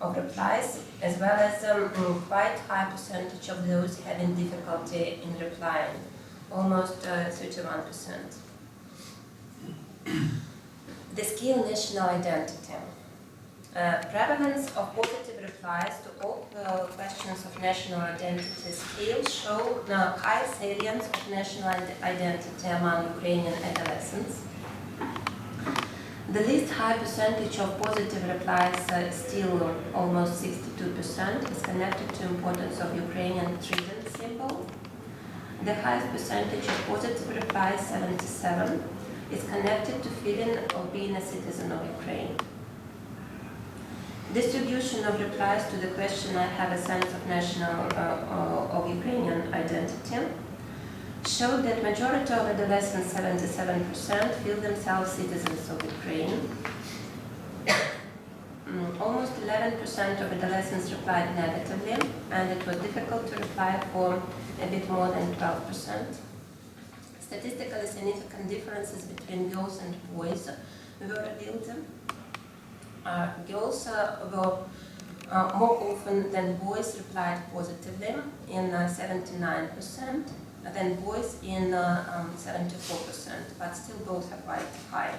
of replies, as well as quite high percentage of those having difficulty in replying, almost 31%. The scale national identity. Prevalence of positive replies to all questions of national identity scale show high salience of national identity among Ukrainian adolescents. The least high percentage of positive replies, still almost 62%, is connected to importance of Ukrainian trident symbol. The highest percentage of positive replies, 77%, is connected to feeling of being a citizen of Ukraine. Distribution of replies to the question, I have a sense of national, of Ukrainian identity, showed that majority of adolescents, 77%, feel themselves citizens of Ukraine. Almost 11% of adolescents replied negatively, and it was difficult to reply for a bit more than 12%. Statistically significant differences between girls and boys were revealed. Girls were more often than boys replied positively in 79%, than boys in 74%, but still both are quite high.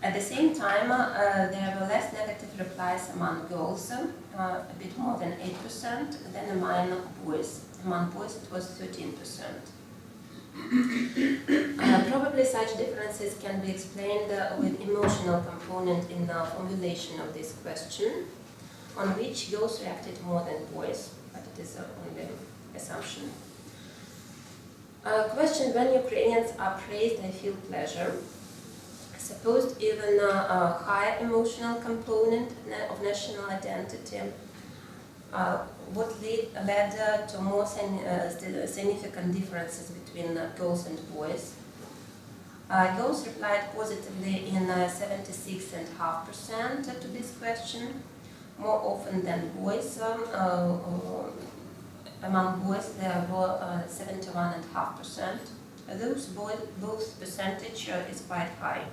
At the same time, there were less negative replies among girls, a bit more than 8%, than among boys. Among boys it was 13%. Probably such differences can be explained with emotional component in the formulation of this question, on which girls reacted more than boys, but it is only assumption. Question: when Ukrainians are praised, they feel pleasure. Supposed even a higher emotional component of national identity. What led to more significant differences between girls and boys. Girls replied positively in 76.5% to this question, more often than boys. Among boys there were 71.5%. Both percentage is quite high.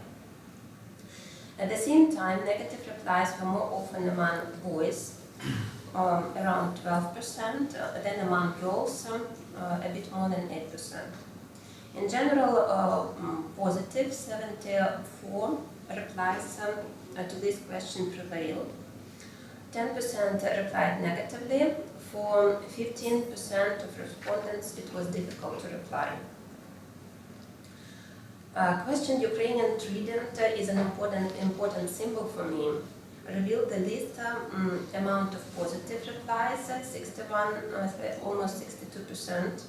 At the same time, negative replies were more often among boys, around 12%, then among girls, a bit more than 8%. In general, positive 74 replies to this question prevailed. 10% replied negatively. For 15% of respondents, it was difficult to reply. Question: Ukrainian trident is an important symbol for me. Revealed the least amount of positive replies, 61, almost 62%.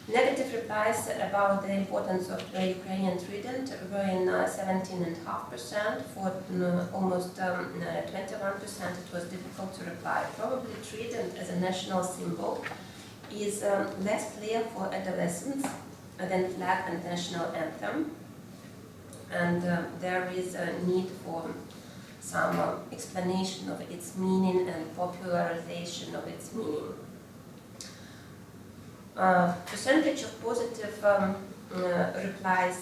Negative replies about the importance of the Ukrainian trident were in 17.5%. For almost 21%, it was difficult to reply. Probably trident as a national symbol is less clear for adolescents than flag and national anthem, and there is a need for some explanation of its meaning and popularization of its meaning. Percentage of positive replies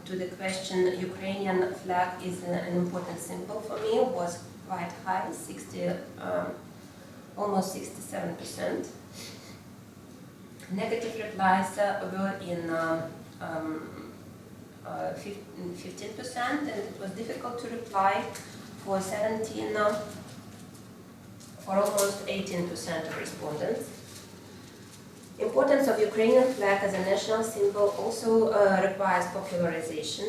to the question Ukrainian flag is an important symbol for me was quite high, almost 67%. Negative replies were in 15%, and it was difficult to reply for almost 18% of respondents. Importance of Ukrainian flag as a national symbol also requires popularization.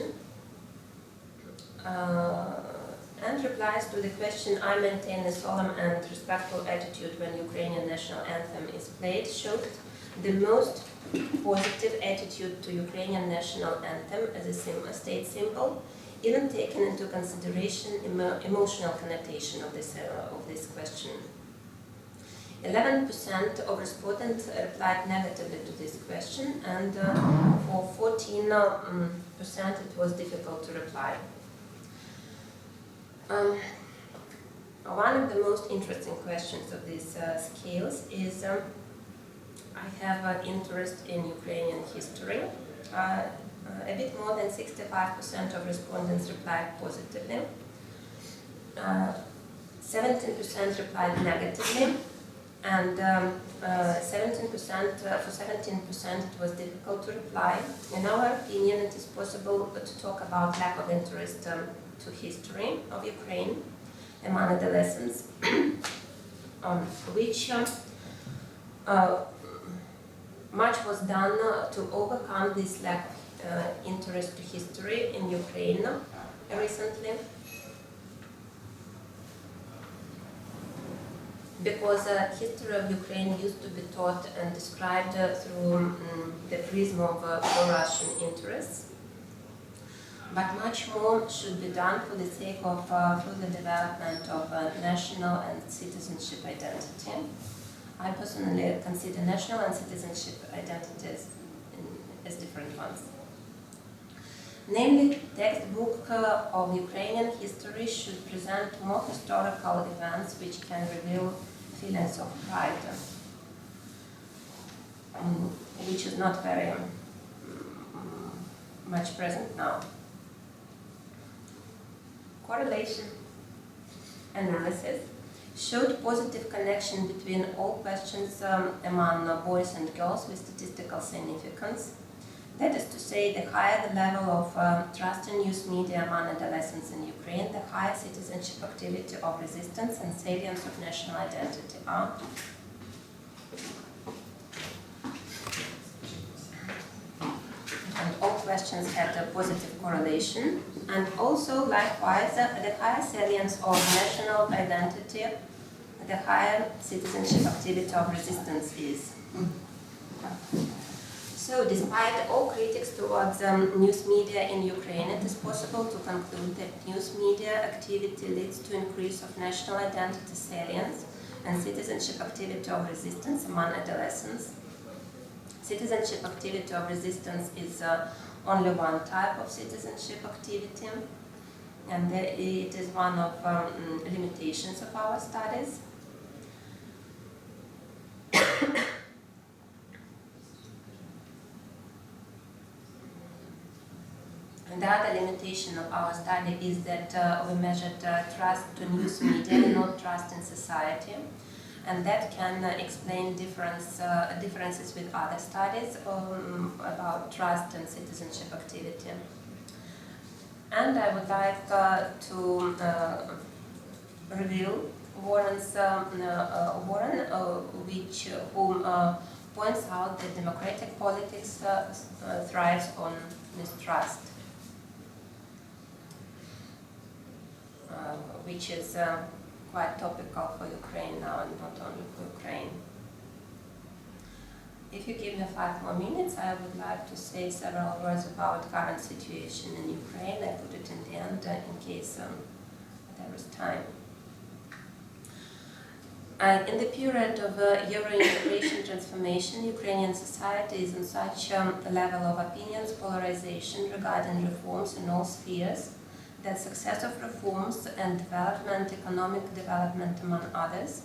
And replies to the question, I maintain a solemn and respectful attitude when Ukrainian national anthem is played, showed the most positive attitude to Ukrainian national anthem as a state symbol even taking into consideration emotional connotation of this question. 11% of respondents replied negatively to this question, and for 14% it was difficult to reply. One of the most interesting questions of these scales is I have an interest in Ukrainian history. A bit more than 65% of respondents replied positively. 17% replied negatively, and 17% for 17% it was difficult to reply. In our opinion, it is possible to talk about lack of interest to history of Ukraine among adolescents, which much was done to overcome this lack of interest to history in Ukraine recently, because history of Ukraine used to be taught and described through the prism of pro-Russian interests. But much more should be done for the sake of further development of national and citizenship identity. I personally consider national and citizenship identities as different ones. Namely, textbook of Ukrainian history should present more historical events which can reveal feelings of pride, which is not very much present now. Correlation analysis showed positive connection between all questions among boys and girls with statistical significance. That is to say, the higher the level of trust in news media among adolescents in Ukraine, the higher citizenship activity of resistance and salience of national identity are. And all questions had a positive correlation. And also, likewise, the higher salience of national identity, the higher citizenship activity of resistance is. So, despite all critics towards news media in Ukraine, it is possible to conclude that news media activity leads to increase of national identity salience and citizenship activity of resistance among adolescents. Citizenship activity of resistance is only one type of citizenship activity, and it is one of limitations of our studies. And the other limitation of our study is that we measured trust to news media, not trust in society. And that can explain differences with other studies about trust and citizenship activity. And I would like to reveal Warren, who points out that democratic politics thrives on mistrust, which is quite topical for Ukraine now, and not only for Ukraine. If you give me 5 more minutes, I would like to say several words about current situation in Ukraine. I put it in the end in case there is time. In the period of Euro-integration transformation, Ukrainian society is on such a level of opinions polarization regarding reforms in all spheres that success of reforms and development, economic development among others,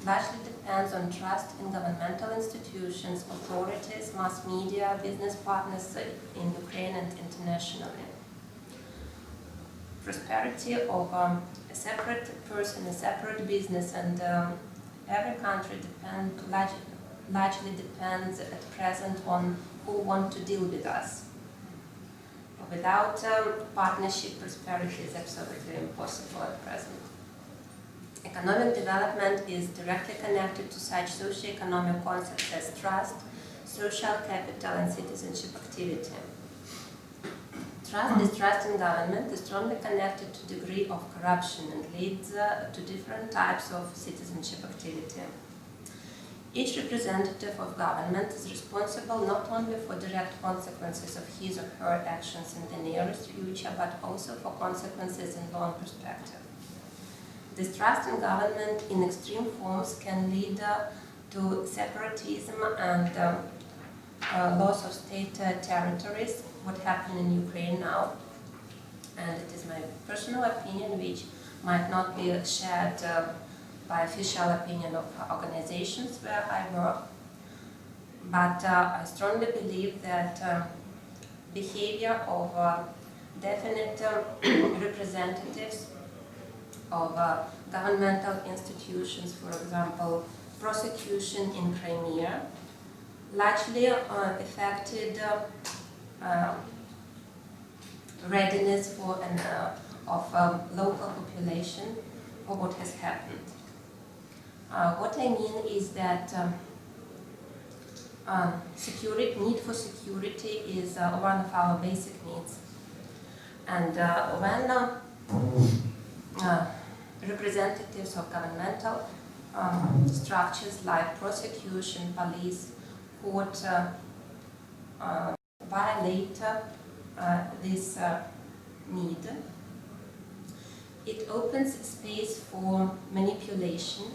largely depends on trust in governmental institutions, authorities, mass media, business partners in Ukraine and internationally. Prosperity of a separate person, a separate business, and every country largely depends at present on who want to deal with us. Without partnership, prosperity is absolutely impossible at present. Economic development is directly connected to such socio-economic concepts as trust, social capital, and citizenship activity. Distrust in government is strongly connected to degree of corruption and leads to different types of citizenship activity. Each representative of government is responsible not only for direct consequences of his or her actions in the nearest future, but also for consequences in long perspective. Distrust in government in extreme forms can lead to separatism and loss of state territories, what happened in Ukraine now. And it is my personal opinion, which might not be shared by official opinion of organizations where I work. But I strongly believe that behavior of definite representatives of governmental institutions, for example, prosecution in Crimea, largely affected readiness for of local population for what has happened. What I mean is that need for security is one of our basic needs. And when representatives of governmental structures like prosecution, police, court violate this need, it opens space for manipulation,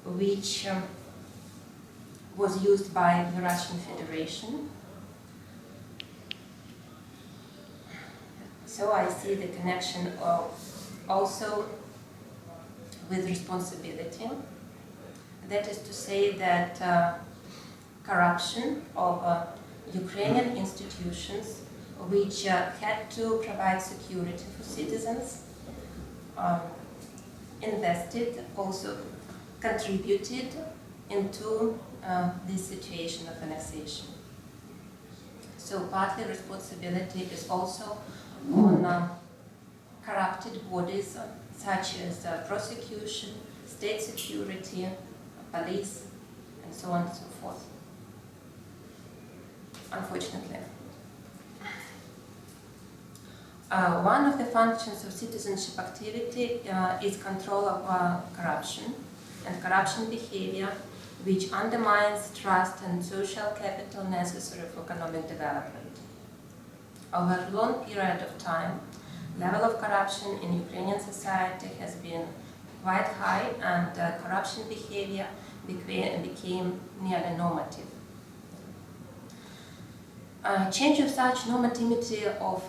which was used by the Russian Federation. So I see the connection also with responsibility. That is to say that corruption of Ukrainian institutions, which had to provide security for citizens, invested, also contributed into this situation of annexation. So partly responsibility is also on corrupted bodies such as prosecution, state security, police, and so on and so forth. Unfortunately. One of the functions of citizenship activity is control of corruption and corruption behavior, which undermines trust and social capital necessary for economic development. Over a long period of time, level of corruption in Ukrainian society has been quite high, and corruption behavior became nearly normative. Change of such normativity of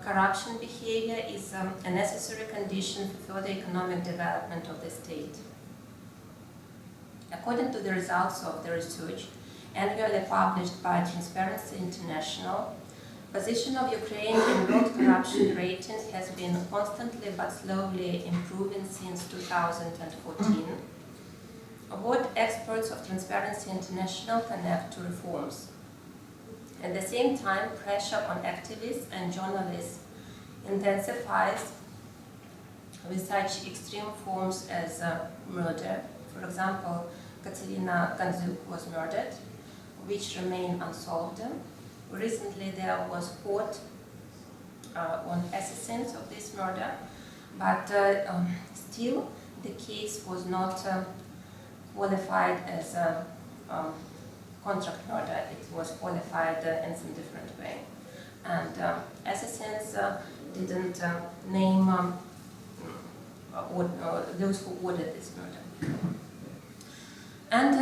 corruption behavior is a necessary condition for further economic development of the state. According to the results of the research annually published by Transparency International, position of Ukraine in world corruption rating has been constantly but slowly improving since 2014. What experts of Transparency International connect to reforms. At the same time, pressure on activists and journalists intensifies with such extreme forms as murder. For example, Katerina Ganzuk was murdered, which remain unsolved. Recently there was court on assassins of this murder, but still the case was not qualified as a contract murder. It was qualified in some different way. And assassins didn't name those who ordered this murder. And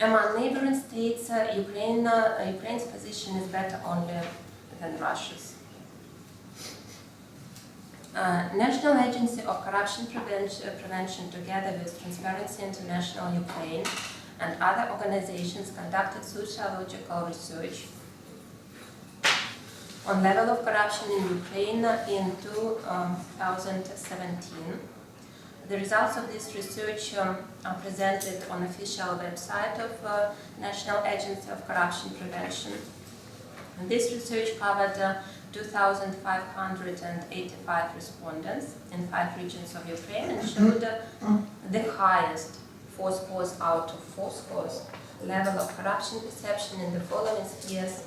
among neighboring states, Ukraine's position is better only than Russia's. National Agency of Corruption Prevention, together with Transparency International Ukraine and other organizations, conducted sociological research on level of corruption in Ukraine in 2017. The results of this research are presented on official website of National Agency of Corruption Prevention. And this research covered 2,585 respondents in 5 regions of Ukraine and showed the highest 4 scores out of 4 scores level of corruption perception in the following spheres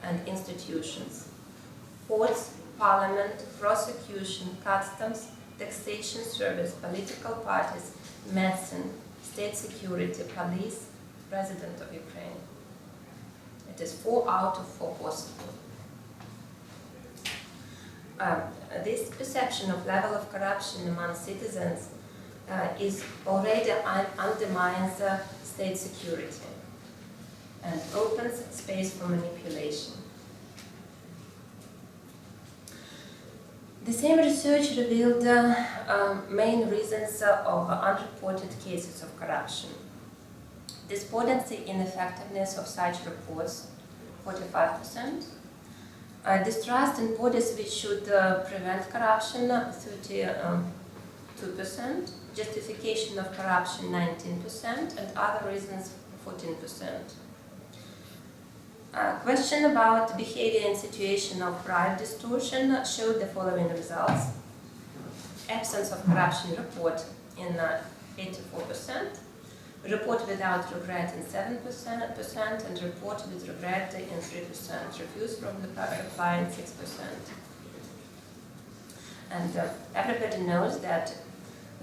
and institutions: courts, parliament, prosecution, customs, taxation service, political parties, medicine, state security, police, president of Ukraine. It is 4 out of 4 possible. This perception of level of corruption among citizens is already undermines state security and opens space for manipulation. The same research revealed main reasons of unreported cases of corruption. Despondency in effectiveness of such reports, 45%. Distrust in bodies which should prevent corruption, 32%. Justification of corruption, 19%. And other reasons, 14%. Question about behavior in situation of bribe distortion showed the following results. Absence of corruption report in 84%, report without regret in 7%, and report with regret in 3%, refuse from the reply in 6%. And everybody knows that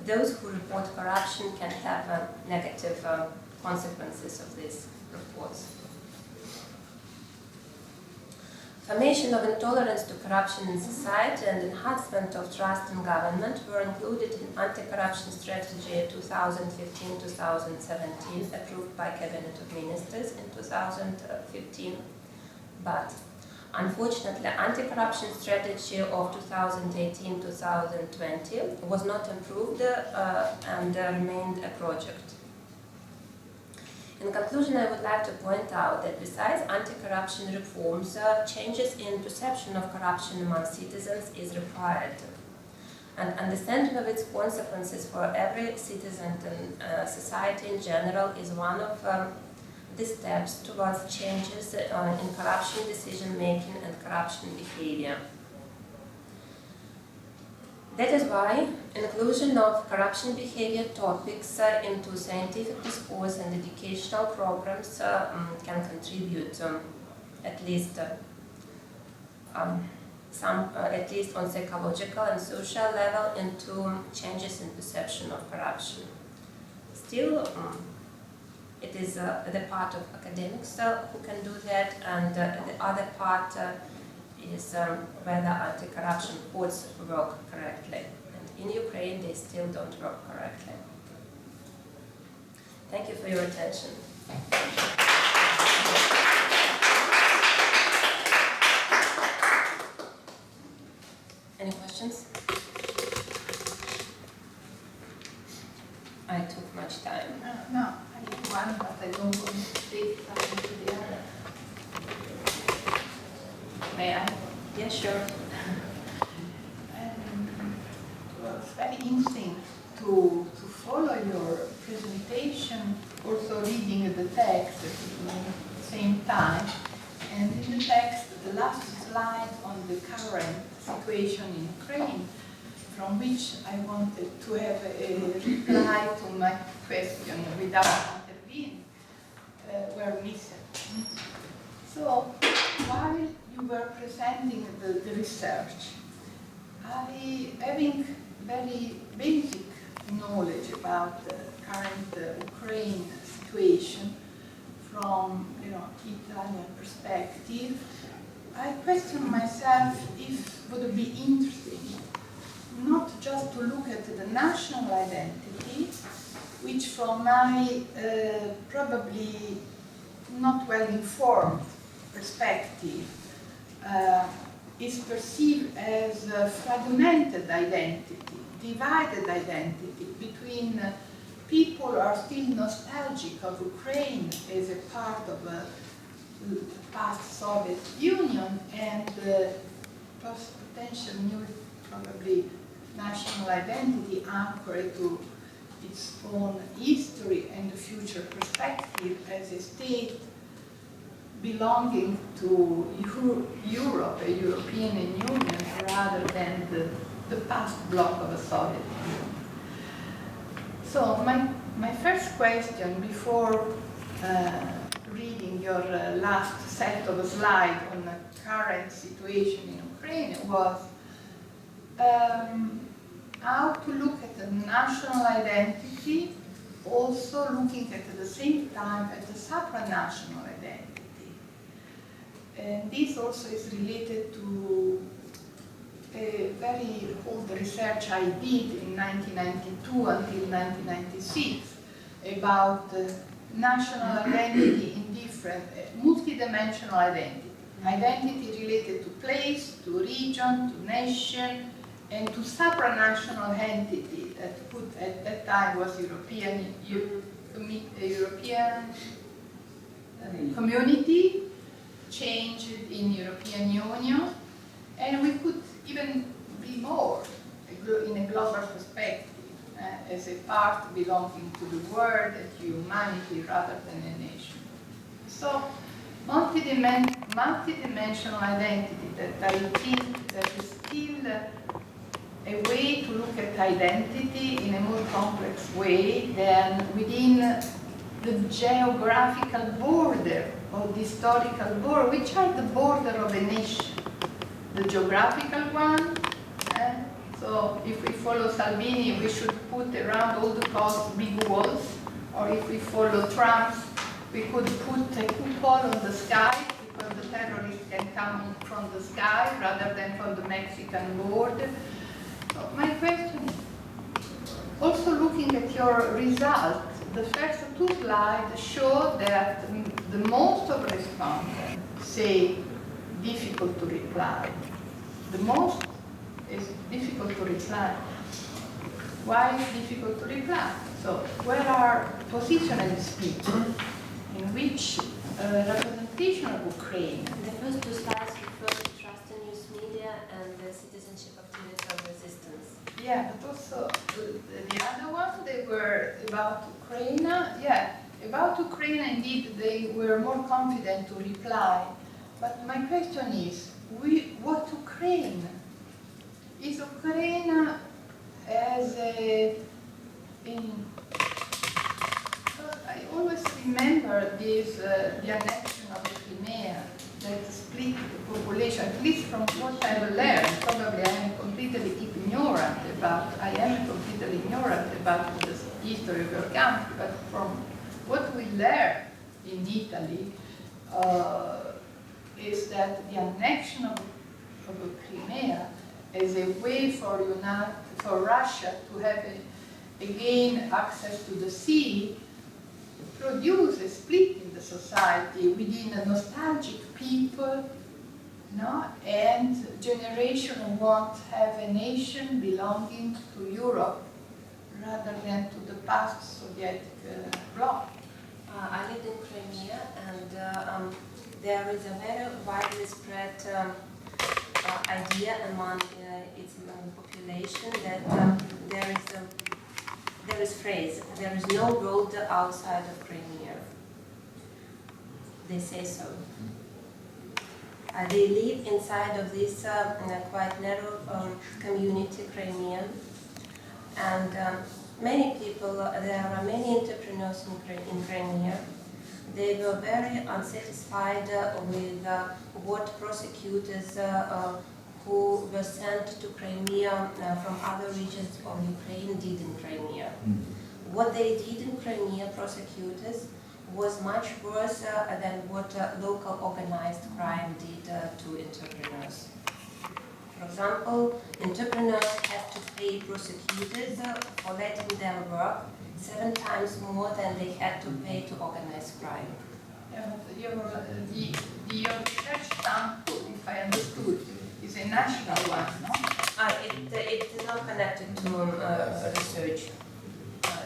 those who report corruption can have negative consequences of these reports. Formation of intolerance to corruption in society and enhancement of trust in government were included in anti-corruption strategy 2015-2017, approved by Cabinet of Ministers in 2015. But unfortunately, anti-corruption strategy of 2018-2020 was not approved and remained a project. In conclusion, I would like to point out that besides anti-corruption reforms, changes in perception of corruption among citizens is required. And understanding of its consequences for every citizen and society in general is one of the steps towards changes in corruption decision-making and corruption behavior. That is why inclusion of corruption behavior topics into scientific discourse and educational programs can contribute at least on psychological and social level into changes in perception of corruption. Still, it is the part of academics who can do that, and the other part is whether anti-corruption courts work correctly. And in Ukraine, they still don't work correctly. Thank you for your attention. Any questions? I took much time. No, I have one, but I don't want to take time to the other. May I? Yeah, sure. It was very interesting to follow your presentation, also reading the text at the same time. And in the text, the last slide on the current situation in Ukraine, from which I wanted to have a reply to my question without intervening, were missing. So, while you were presenting the research, having very basic knowledge about the current Ukraine situation from Italian perspective, I question myself if it would be interesting not just to look at the national identity, which from my probably not well informed perspective is perceived as a fragmented identity, divided identity between people who are still nostalgic of Ukraine as a part of the past Soviet Union and potential new, probably, national identity anchored to its own history and future perspective as a state belonging to Europe, a European Union, rather than the past bloc of the Soviet Union. So my first question before reading your last set of slides on the current situation in Ukraine was how to look at the national identity also looking at the same time at the supranational identity. And this also is related to a very old research I did in 1992 until 1996 about national identity in different, multidimensional identity. Identity related to place, to region, to nation, and to supranational entity that put at that time was European community, changed in European Union, and we could even be more in a global perspective as a part belonging to the world, to humanity rather than a nation. So multidimensional identity that I think that is still a way to look at identity in a more complex way than within the geographical border or the historical border, which are the border of a nation. The geographical one, so if we follow Salvini, we should put around all the coast big walls, or if we follow Trump, we could put a cupola on the sky, because the terrorists can come from the sky rather than from the Mexican border. So my question is, also looking at your result, the first two slides show that the most of respondents say difficult to reply. The most is difficult to reply. Why is difficult to reply? So where are positionally speaking, in which representation of Ukraine? The first two slides refer to trust in news media and the citizenship of territorial resistance. Yeah, but also the other one, they were about Ukraine. Yeah, about Ukraine, indeed, they were more confident to reply. But my question is, what Ukraine? Is Ukraine as a... I always remember this, the annexion of the Crimea that split the population, at least from what I've learned. Probably I am completely ignorant about the history of your country, but from what we learned in Italy is that the annexion of Crimea as a way for Russia to have again access to the sea produce a split in the society within a nostalgic people, no? And generation who want to have a nation belonging to Europe rather than to the past Soviet bloc. I lived in Crimea, and there is a very widely spread idea among its population that there is phrase, there is no road outside of Crimea. They say so. They live inside of this quite narrow community, Crimea, and many people, there are many entrepreneurs in Crimea. They were very unsatisfied with what prosecutors who were sent to Crimea from other regions of Ukraine did in Crimea. What they did in Crimea, prosecutors, was much worse than what local organized crime did to entrepreneurs. For example, entrepreneurs have to pay prosecutors for letting them work 7 times more than they had to pay to organized crime. Yeah, but your research sample, if I understood, is a national one, no? It is not connected to research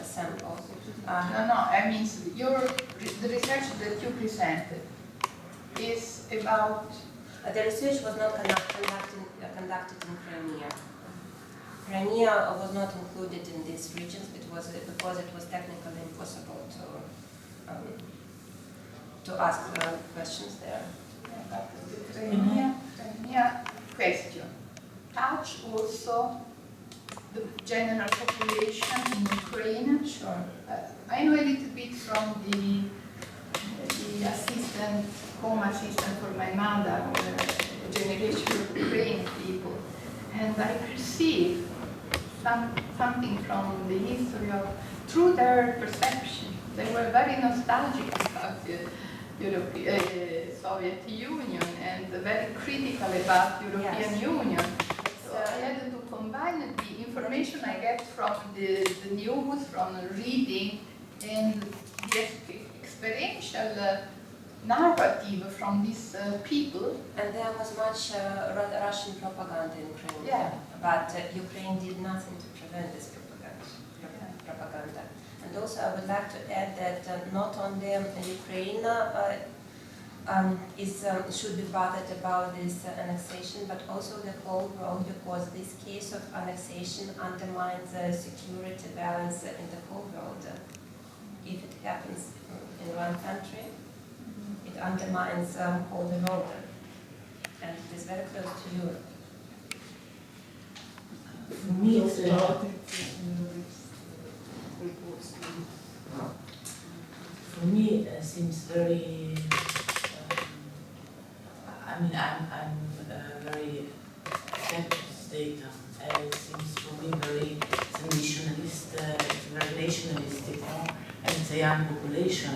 samples. No, I mean, the research that you presented is about... The research was not conducted in Crimea. Crimea was not included in these regions because it was technically impossible to ask questions there. Yeah, but the Crimea question touch also the general population in Ukraine. Sure. I know a little bit from the home assistant for my mother, a generation of Ukrainian people, and I perceive something from the history of through their perception. They were very nostalgic about the Soviet Union and very critical about European Union. So I had to combine the information I get from the news, from reading, and the experiential narrative from these people. And there was much Russian propaganda in Ukraine. Yeah. But Ukraine did nothing to prevent this propaganda. And also I would like to add that not only Ukraine should be bothered about this annexation, but also the whole world, because this case of annexation undermines the security balance in the whole world. If it happens in one country, it undermines all the world, and it is very close to Europe. For me, it's for me, it seems very. I mean, I'm very attached to this data. It seems for me very nationalist, very nationalistic, and it's a young population,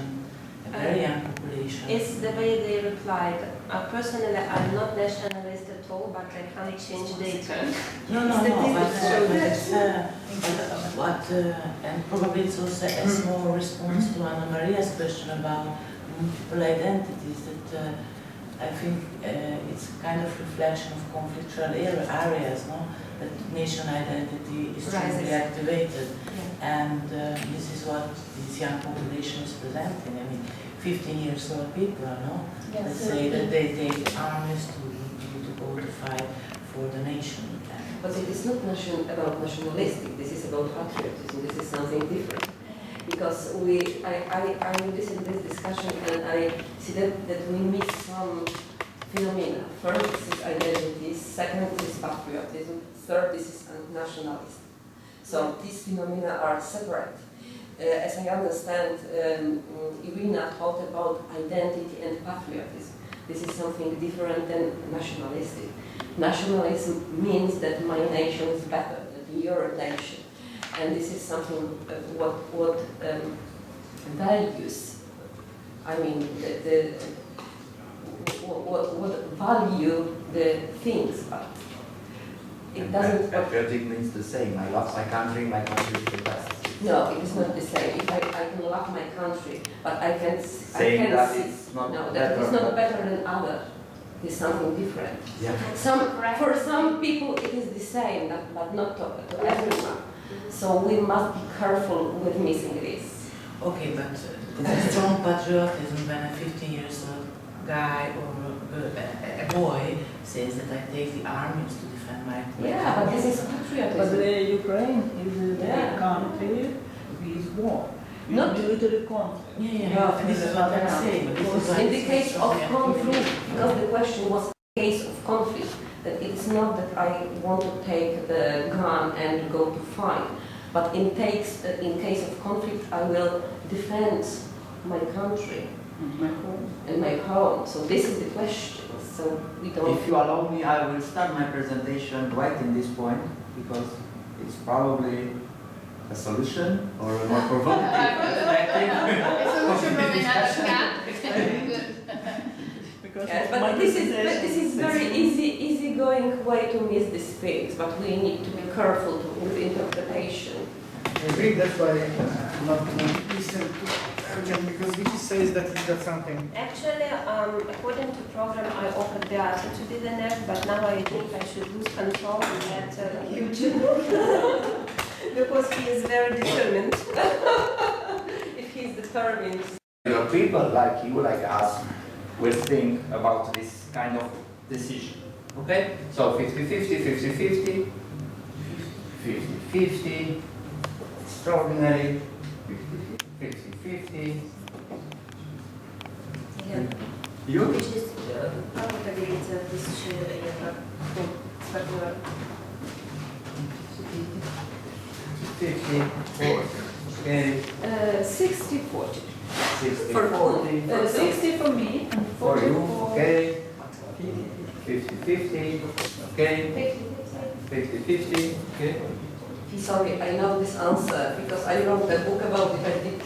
a very young population. It's the way they replied. Personally, I'm not nationalist at all, but I can't change data. No, but and probably it's also a small response to Anna Maria's question about multiple identities. That I think it's kind of reflection of conflictual areas, no? That nation identity is strongly activated, and this is what this young population is presenting. I mean, 15 years old people, no? Yes. That say that they take armies to go to fight for the nation. But it is not about nationalistic, this is about patriotism, this is something different. Because I listen to this discussion and I see that we miss some phenomena. First, this is identity, second, this is patriotism, third, this is nationalism. So these phenomena are separate. As I understand, Irina talked about identity and patriotism. This is something different than nationalistic. Nationalism means that my nation is better than your nation. And this is something, what values, I mean, what value the things, but it doesn't... Patriotic means the same. I love my country is the best. No, it is not the same. If I can love my country, but I can it's not no, better, that is not better than other. It's something different. Yeah. For some people it is the same, but not to everyone. So we must be careful with missing this. Okay, but the strong patriotism when a 15 years old guy or a boy says that I take the armies to defend my country. Yeah, but this is patriotism. But Ukraine is a country with war. Not military conflict. Yeah, this is what I'm saying. In the case of conflict, because the question was case of conflict, that it's not that I want to take the gun and go to fight, but in case of conflict, I will defend my country and my home. So this is the question. So we don't. If you allow me, I will start my presentation right in this point, because it's probably a solution or a more provocative but this is very easy-going way to miss these things, but we need to be careful with interpretation. I agree, that's why not listen to Ergen, because he says that it's got something. Actually, according to program, I offered Beata to be the next, but now I think I should lose control and let him to because he is very determined. If he's determined. Your people like you, like us, will think about this kind of decision. Okay? So 50-50, 50-50, 50-50, extraordinary, 50-50. You? Which is probably this particular. 50, 40, okay. 60-40. 60-40. 60 for me and For 40 you, for... okay. 50-50, okay. 50-50, okay. Sorry, I know this answer because I wrote a book about it. I did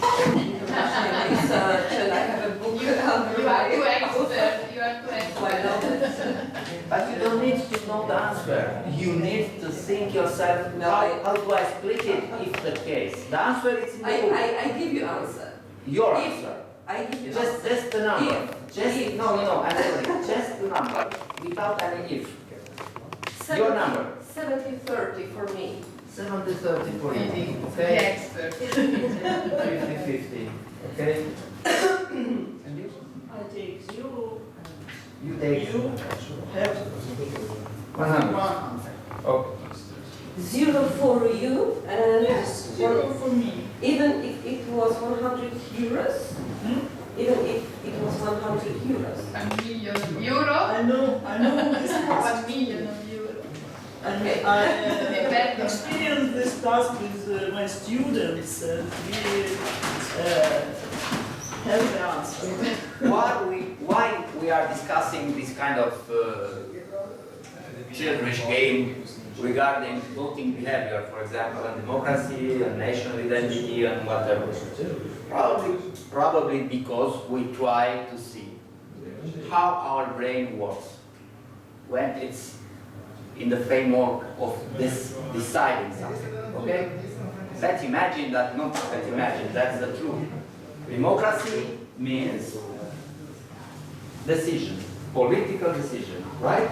international research and I have a book You are too about expert. You are too So I know expert. that. But you don't need to know the answer. You need to think yourself, No, how do I split it if the case? The answer is in the book. I give you answer. Your If- answer. I give you Just answer. the number. If. No, I'm sorry. Just the number. Without any if. Your number. 70-30 for me. 70-30 for you. The Okay? expert. 50-50. Okay? And you? I take 0, You take you have 100. 100. Okay. 0 for you and Yes, 0 for me. even if it was 100 euros, even if it was 100 euros. 1 million euro. I know this task. 1 million euro. And Okay. I experienced this task with my students and we have the answer. Why we are discussing this kind of childish game regarding voting behavior, for example, and democracy and national identity and whatever? Probably because we try to see how our brain works when it's in the framework of this deciding something. Okay? Let's imagine that, not let's imagine, that's the truth. Democracy means decision, political decision, right?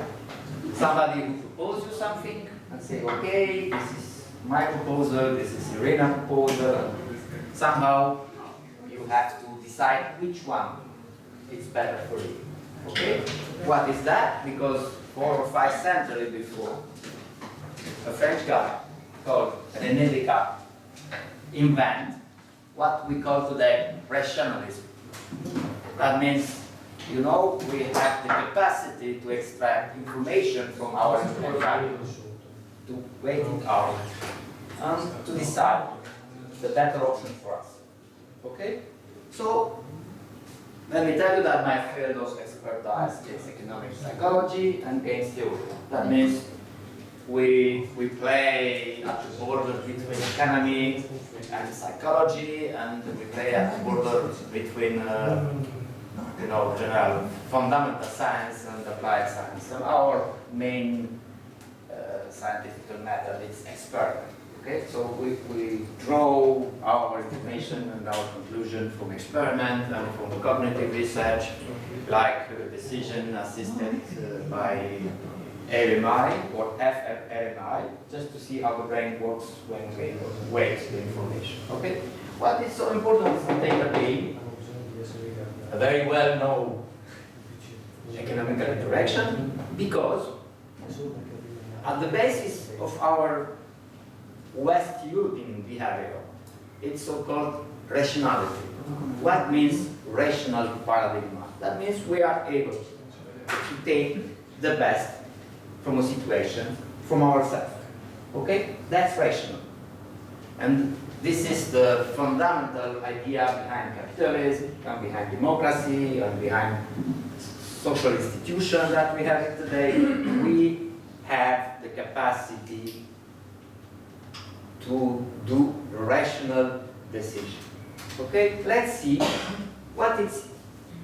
Somebody who proposes you something and say, okay, this is my proposal, this is Irena's proposal, and somehow you have to decide which one is better for you. Okay? What is that? Because 4 or 5 centuries before, a French guy called René Descartes invented what we call today rationalism. That means, you know, we have the capacity to extract information from our environment, to weigh it out, and to decide the better option for us. Okay? So, let me tell you that my field of expertise is economic psychology and games theory. That means we play at the border between economy and psychology, and we play at the border between you know, general fundamental science and applied science. And our main scientific method is experiment. Okay, so we draw our information and our conclusion from experiment and from cognitive research, like decision assisted by LMI or fMRI, just to see how the brain works when we weight the information. Okay, what is so important is the data being a very well-known economical interaction, because at the basis of our West European behavior, it's so-called rationality. What means rational paradigm? That means we are able to take the best from a situation, from ourselves. Okay? That's rational. And this is the fundamental idea behind capitalism, and behind democracy, and behind social institutions that we have today. We have the capacity to do rational decision. Okay, let's see what is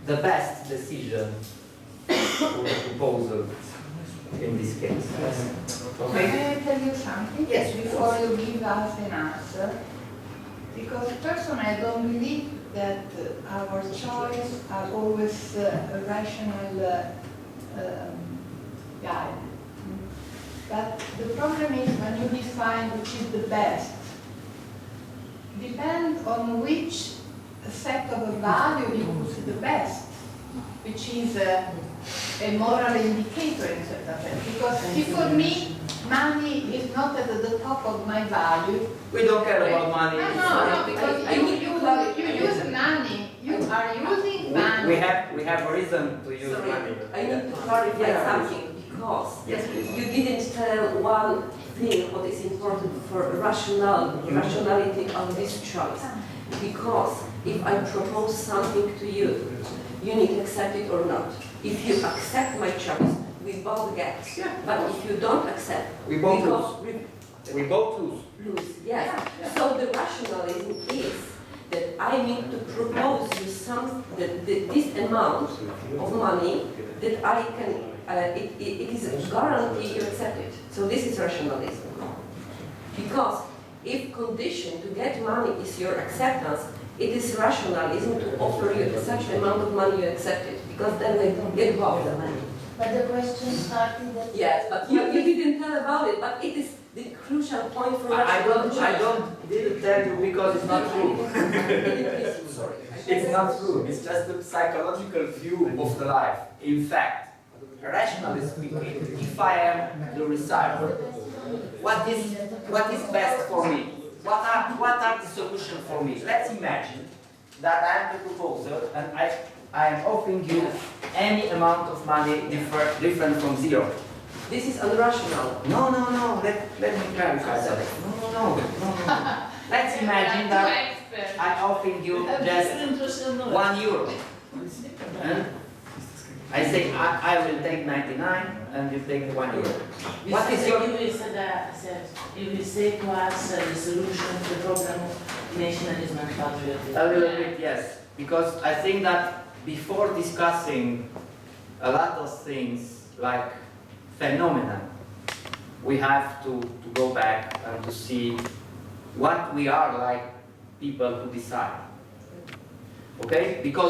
the best decision for the proposal in this case. Okay? Can I tell you something? Yes, Before you give us an answer. Because personally, I don't believe that our choice are always a rational guide. But the problem is when you define which is the best, depends on which set of a value you put the best, which is a moral indicator in certain sense. Because if for me, money is not at the top of my value. We don't care about money. No, because you use money. You are using money. We have a reason to use Sorry, money. I need to clarify something because you didn't tell one thing what is important for rationality of this choice. Because if I propose something to you, you need to accept it or not. If you accept my choice, we both get. But if you don't accept, We both because We both lose. Lose, yes. So the rationalism is that I need to propose you this amount of money that I can, it is a guarantee you accept it. So this is rationalism. Because if condition to get money is your acceptance, it is rationalism to offer you such amount of money you accept it. Because then they get both the money. But the question started that... Yes, but you didn't tell about it, but it is the crucial point for rationalism. I didn't tell you because it's not true. Sorry. It's not true. It's just a psychological view of the life. In fact, rationally speaking, if I am the receiver, what is best for me? What are the solutions for me? Let's imagine that I am the proposer and I am offering you any amount of money different from zero. This is irrational. No. Let me clarify that. No. Let's imagine that I offering you just €1. I say I will take 99 and you take €1. What is your... You will say to us the solution to the problem of nationalism and patriotism. A little bit, yes. Because I think that before discussing a lot of things like phenomena, we have to go back and to see what we are like people who decide. Okay? Because